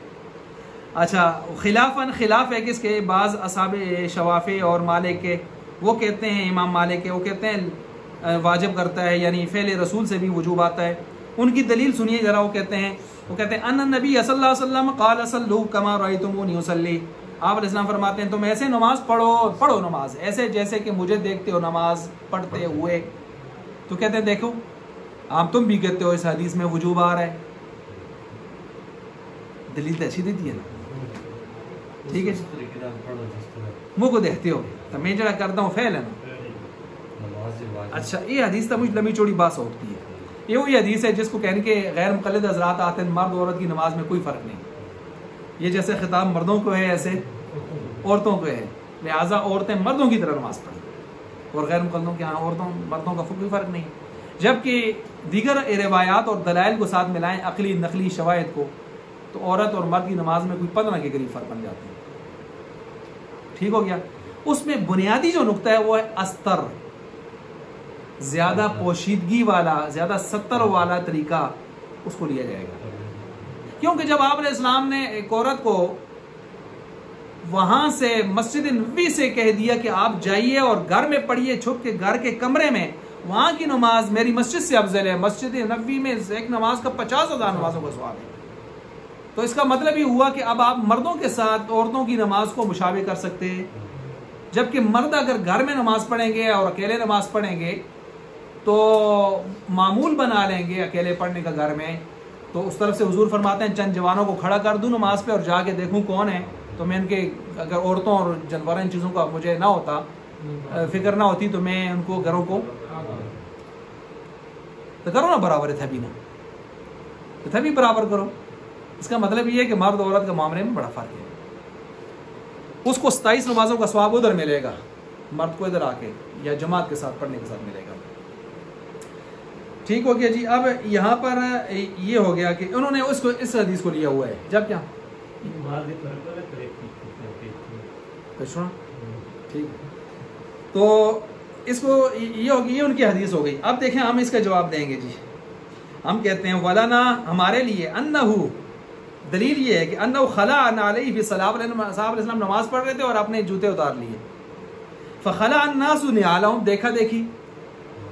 اچھا خلاف ہے کس کے؟ بعض اصحاب شوافع اور مالک کے، وہ کہتے ہیں، امام مالک کے، وہ کہتے ہیں واجب کرتا ہے، یعنی فعل رسول سے بھی وجوب آتا ہے. ان کی دلیل سنیے ذرا. وہ کہتے ہیں ان النبی صلی اللہ علیہ وسلم قال صلوا كما رأيتموني اصلي، آپ علیہ السلام فرماتے ہیں تم ایسے نماز پڑھو نماز ایسے جیسے کہ مجھے دیکھتے ہو نماز پڑھتے ہوئے. تو کہتے ہیں دیکھو آپ تم بھی کہتے ہو اس حدیث میں وجوب آ رہا ہے، دلیل تو اچھی دیتی ہے نا، ٹھیک ہے منہ کو دیکھتے ہو تو میں جڑا کرتا ہوں فعل ہے نا. اچھا یہ حدیث تو مجھے لمبی چوڑی بات ہوتی ہے. یہ وہی حدیث ہے جس کو کہنے کے غیر مقلد حضرات آتے ہیں مرد عورت کی نماز میں کوئی فرق نہیں. یہ جیسے خطاب مردوں کو ہے ایسے عورتوں کو ہے، لہٰذا عورتیں مردوں کی طرح نماز پڑھیں اور غیر مقلدوں کے ہاں عورتوں مردوں کا کوئی فرق نہیں. جبکہ دیگر روایات اور دلائل کو ساتھ ملائیں عقلی نقلی شواہد کو تو عورت اور مرد کی نماز میں کوئی 15 کے قریب فرق بن جاتے ہیں. ٹھیک ہو گیا. اس میں بنیادی جو نقطہ ہے وہ ہے استر، زیادہ پوشیدگی والا، زیادہ ستر والا طریقہ اس کو لیا جائے گا. کیونکہ جب آپ علیہ السلام نے ایک عورت کو وہاں سے مسجد نبوی سے کہہ دیا کہ آپ جائیے اور گھر میں پڑھیے چھپ کے گھر کے کمرے میں، وہاں کی نماز میری مسجد سے افضل ہے، مسجد نبوی میں ایک نماز کا 50,000 نمازوں کا ثواب ہے. تو اس کا مطلب یہ ہوا کہ اب آپ مردوں کے ساتھ عورتوں کی نماز کو مشابہ کر سکتے ہیں. جبکہ مرد اگر گھر میں نماز پڑھیں گے اور اکیلے نماز پڑھیں گے تو معمول بنا لیں گے اکیلے پڑھنے کا گھر میں. تو اس طرف سے حضور فرماتے ہیں چند جوانوں کو کھڑا کر دوں نماز پہ اور جا کے دیکھوں کون ہے، تو میں ان کے اگر عورتوں اور جانوروں ان چیزوں کا مجھے نہ ہوتا، فکر نہ ہوتی، تو میں ان کو گھروں کو تو کرو نا برابر تھا بھی نا، تھا بھی برابر کرو. اس کا مطلب یہ ہے کہ مرد عورت کے معاملے میں بڑا فرق ہے. اس کو 27 نمازوں کا ثواب ادھر ملے گا، مرد کو ادھر آ کے یا جماعت کے ساتھ پڑھنے کے ساتھ ملے گا. ٹھیک ہو گیا جی. اب یہاں پر یہ ہو گیا کہ انہوں نے اس حدیث کو لیا ہوا ہے. جب کیا ٹھیک، تو اس کو یہ ہوگی، یہ ان کی حدیث ہو گئی. اب دیکھیں ہم اس کا جواب دیں گے جی. ہم کہتے ہیں ولانا ہمارے لیے انہو، دلیل یہ ہے کہ انہو خلع علیہ فی صحابہ علیہ السلام نماز پڑھ رہے تھے اور اپنے جوتے اتار لیے. فخلع الناس نعالهم، دیکھا دیکھی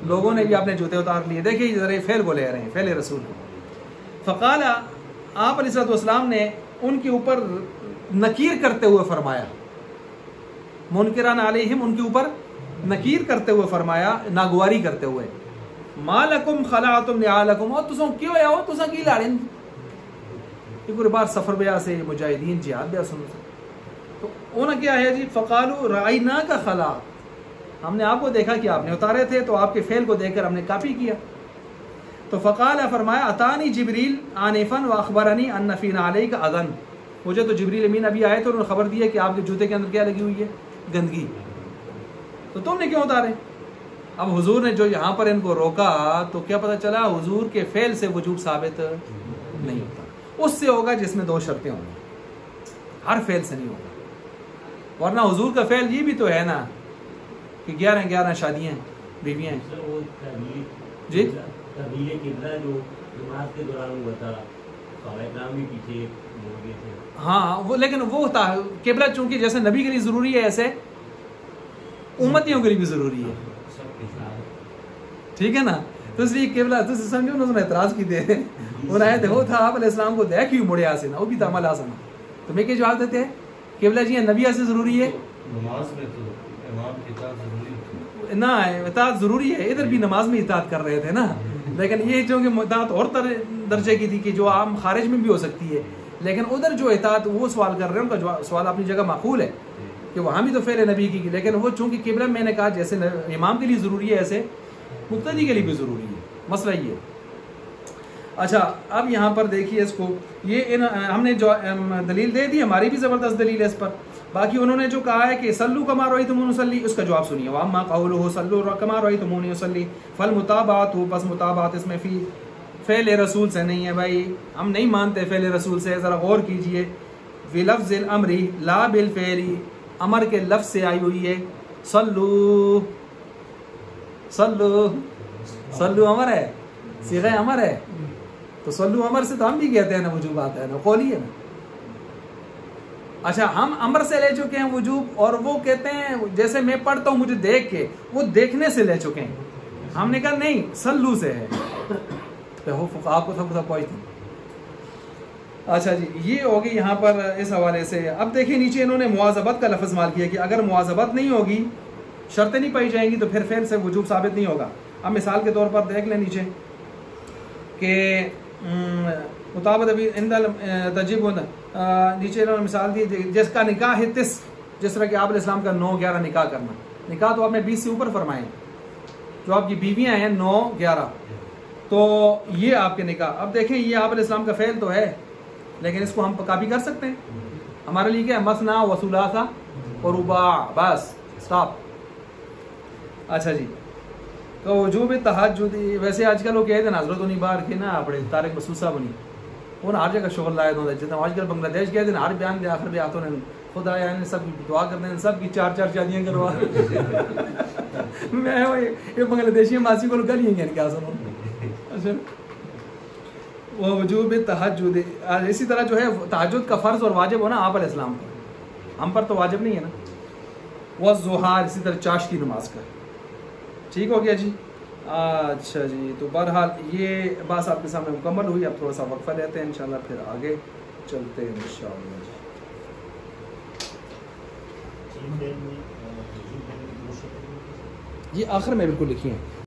لوگوں نے بھی اپنے جوتے اتار لیے. دیکھیے ذرا فعل کو لے رہے ہیں، فعل رسول. فقال، آپ علیہ السلام نے ان کے اوپر نکیر کرتے ہوئے فرمایا، منکران علیہم، ان کے اوپر نکیر کرتے ہوئے فرمایا، ناگواری کرتے ہوئے، ما لکم خلعتم نعالکم، اور تسوں کیوں ہے ہو تساں کی لاڑیں. یہ پورے بار سفر بیا سے مجاہدین جہاد بیا سنو سے تو انہوں کیا ہے جی، فقالوا رأینا کا خلا، ہم نے آپ کو دیکھا کہ آپ نے اتارے تھے تو آپ کے فعل کو دیکھ کر ہم نے کاپی کیا. تو فقال، فرمایا اتانی جبریل آنفا واخبرنی ان فی نعلیک اذن، مجھے تو جبریل امین ابھی آئے تھے، انہوں نے خبر دی ہے کہ آپ کے جوتے کے اندر کیا لگی ہوئی ہے، گندگی، تو تم نے کیوں اتارے. اب حضور نے جو یہاں پر ان کو روکا تو کیا پتہ چلا حضور کے فعل سے وجوب ثابت نہیں ہوتا، اس سے ہوگا جس میں 2 شرطیں ہوں گی، ہر فعل سے نہیں ہوگا. ورنہ حضور کا فعل یہ بھی تو ہے نا کہ 11 شادیاں بیویاں ہیں جی. ہاں وہ لیکن وہ تھا قبلہ، چونکہ جیسے نبی کے لیے ضروری ہے ایسے امتیوں کے لیے بھی ضروری ہے، ٹھیک ہے نا. تو اس لیے قبلہ تو سمجھو انہوں نے اعتراض کی دے وہ آئے تھے، وہ تھا آپ علیہ السلام کو دیکھ ہی مڑے آسنا، وہ بھی تعمل آسنا. تو میں کیا جواب دیتے ہیں، قبلہ جی نبی سے ضروری ہے، نماز میں تو امام کی اطاعت ضروری ہے نا، اطاعت ضروری ہے. ادھر بھی نماز میں اطاعت کر رہے تھے نا، لیکن یہ جو کہ اطاعت اور درجے کی تھی کہ جو عام خارج میں بھی ہو سکتی ہے، لیکن ادھر جو اطاعت وہ سوال کر رہے ہیں، ان کا سوال اپنی جگہ معقول ہے کہ وہاں بھی تو فعل نبی کی، لیکن وہ چونکہ قبلہ میں نے کہا جیسے امام کے لیے ضروری ہے ایسے مقتدی کے لیے بھی ضروری ہے، مسئلہ یہ. اچھا اب یہاں پر دیکھیے اس کو، یہ ہم نے جو دلیل دے دی، ہماری بھی زبردست دلیل ہے اس پر. باقی انہوں نے جو کہا ہے کہ صلو کما رأیتمونی اصلی، اس کا جواب سنیے. واما قولہ صلو کما رأیتمونی اصلی فالمتابعۃ، بس متابعت اس میں فی فعل رسول سے نہیں ہے بھائی، ہم نہیں مانتے فعل رسول سے. ذرا غور کیجئے، فی لفظ الامر لا بالفعل، امر کے لفظ سے آئی ہوئی ہے. صلو صلو صلو امر ہے، صیغہ امر ہے، تو صلو امر سے تو ہم بھی کہتے ہیں نا وجوب آتا ہے نا، قولی ہے نا. اچھا ہم امر سے لے چکے ہیں وجوب، اور وہ کہتے ہیں جیسے میں پڑھتا ہوں مجھے دیکھ کے، وہ دیکھنے سے لے چکے ہیں. ہم نے کہا نہیں صلو سے ہے، تو آپ کو سب پہنچتے ہیں. اچھا جی یہ ہوگی یہاں پر اس حوالے سے. اب دیکھیں نیچے انہوں نے مواظبت کا لفظ استعمال کیا کہ اگر مواظبت نہیں ہوگی، شرطیں نہیں پائی جائیں گی، تو پھر فعل سے وجوب ثابت نہیں ہوگا. اب مثال کے طور پر دیکھ لیں نیچے، کہ مطابق ابھی تجیب نیچے انہوں نے مثال دی جس کا نکاح ہے جس طرح کہ آپ علیہ السلام کا 9-11 نکاح کرنا. نکاح تو آپ نے 20 سے اوپر فرمائے, جو آپ کی بیویاں ہیں 9-11, تو یہ آپ کے نکاح. اب دیکھیں یہ آپ علیہ السلام کا فعل تو ہے, لیکن اس کو ہم کاپی کر سکتے ہیں. ہمارے لیے کیا ہے, مثنا و ثلاثہ و رباع, بس اسٹاپ. اچھا جی, تو وجوب تہجد, ویسے آج کل وہ کہتے ہیں حضرت نہیں باہر کے نا اپنے طارق مسعود صاحب نہیں, وہ نا ہر جگہ شغل لائے ہوتا ہے. جتنا آج کل بنگلہ دیش کہتے ہیں ہر بیان دے آخر بھی آتوں نے خدا یعنی سب دعا کرتے ہیں, سب کی 4 شادیاں کروا. میں یہ بنگلہ دیشی ماسی کو گل ہی ہیں کیا سنو. اچھا وہ وجوب تہجد, اسی طرح جو ہے تہجد کا فرض اور واجب ہونا آپ علیہ السلام پر, ہم پر تو واجب نہیں ہے نا. وہ ظہر, اسی طرح چاش کی نماز کا. ٹھیک ہو گیا جی. اچھا جی, تو بہرحال یہ بات آپ کے سامنے مکمل ہوئی. اب تھوڑا سا وقفہ لیتے ہیں, انشاءاللہ پھر آگے چلتے ہیں انشاءاللہ. جی آخر میں بالکل لکھی ہیں.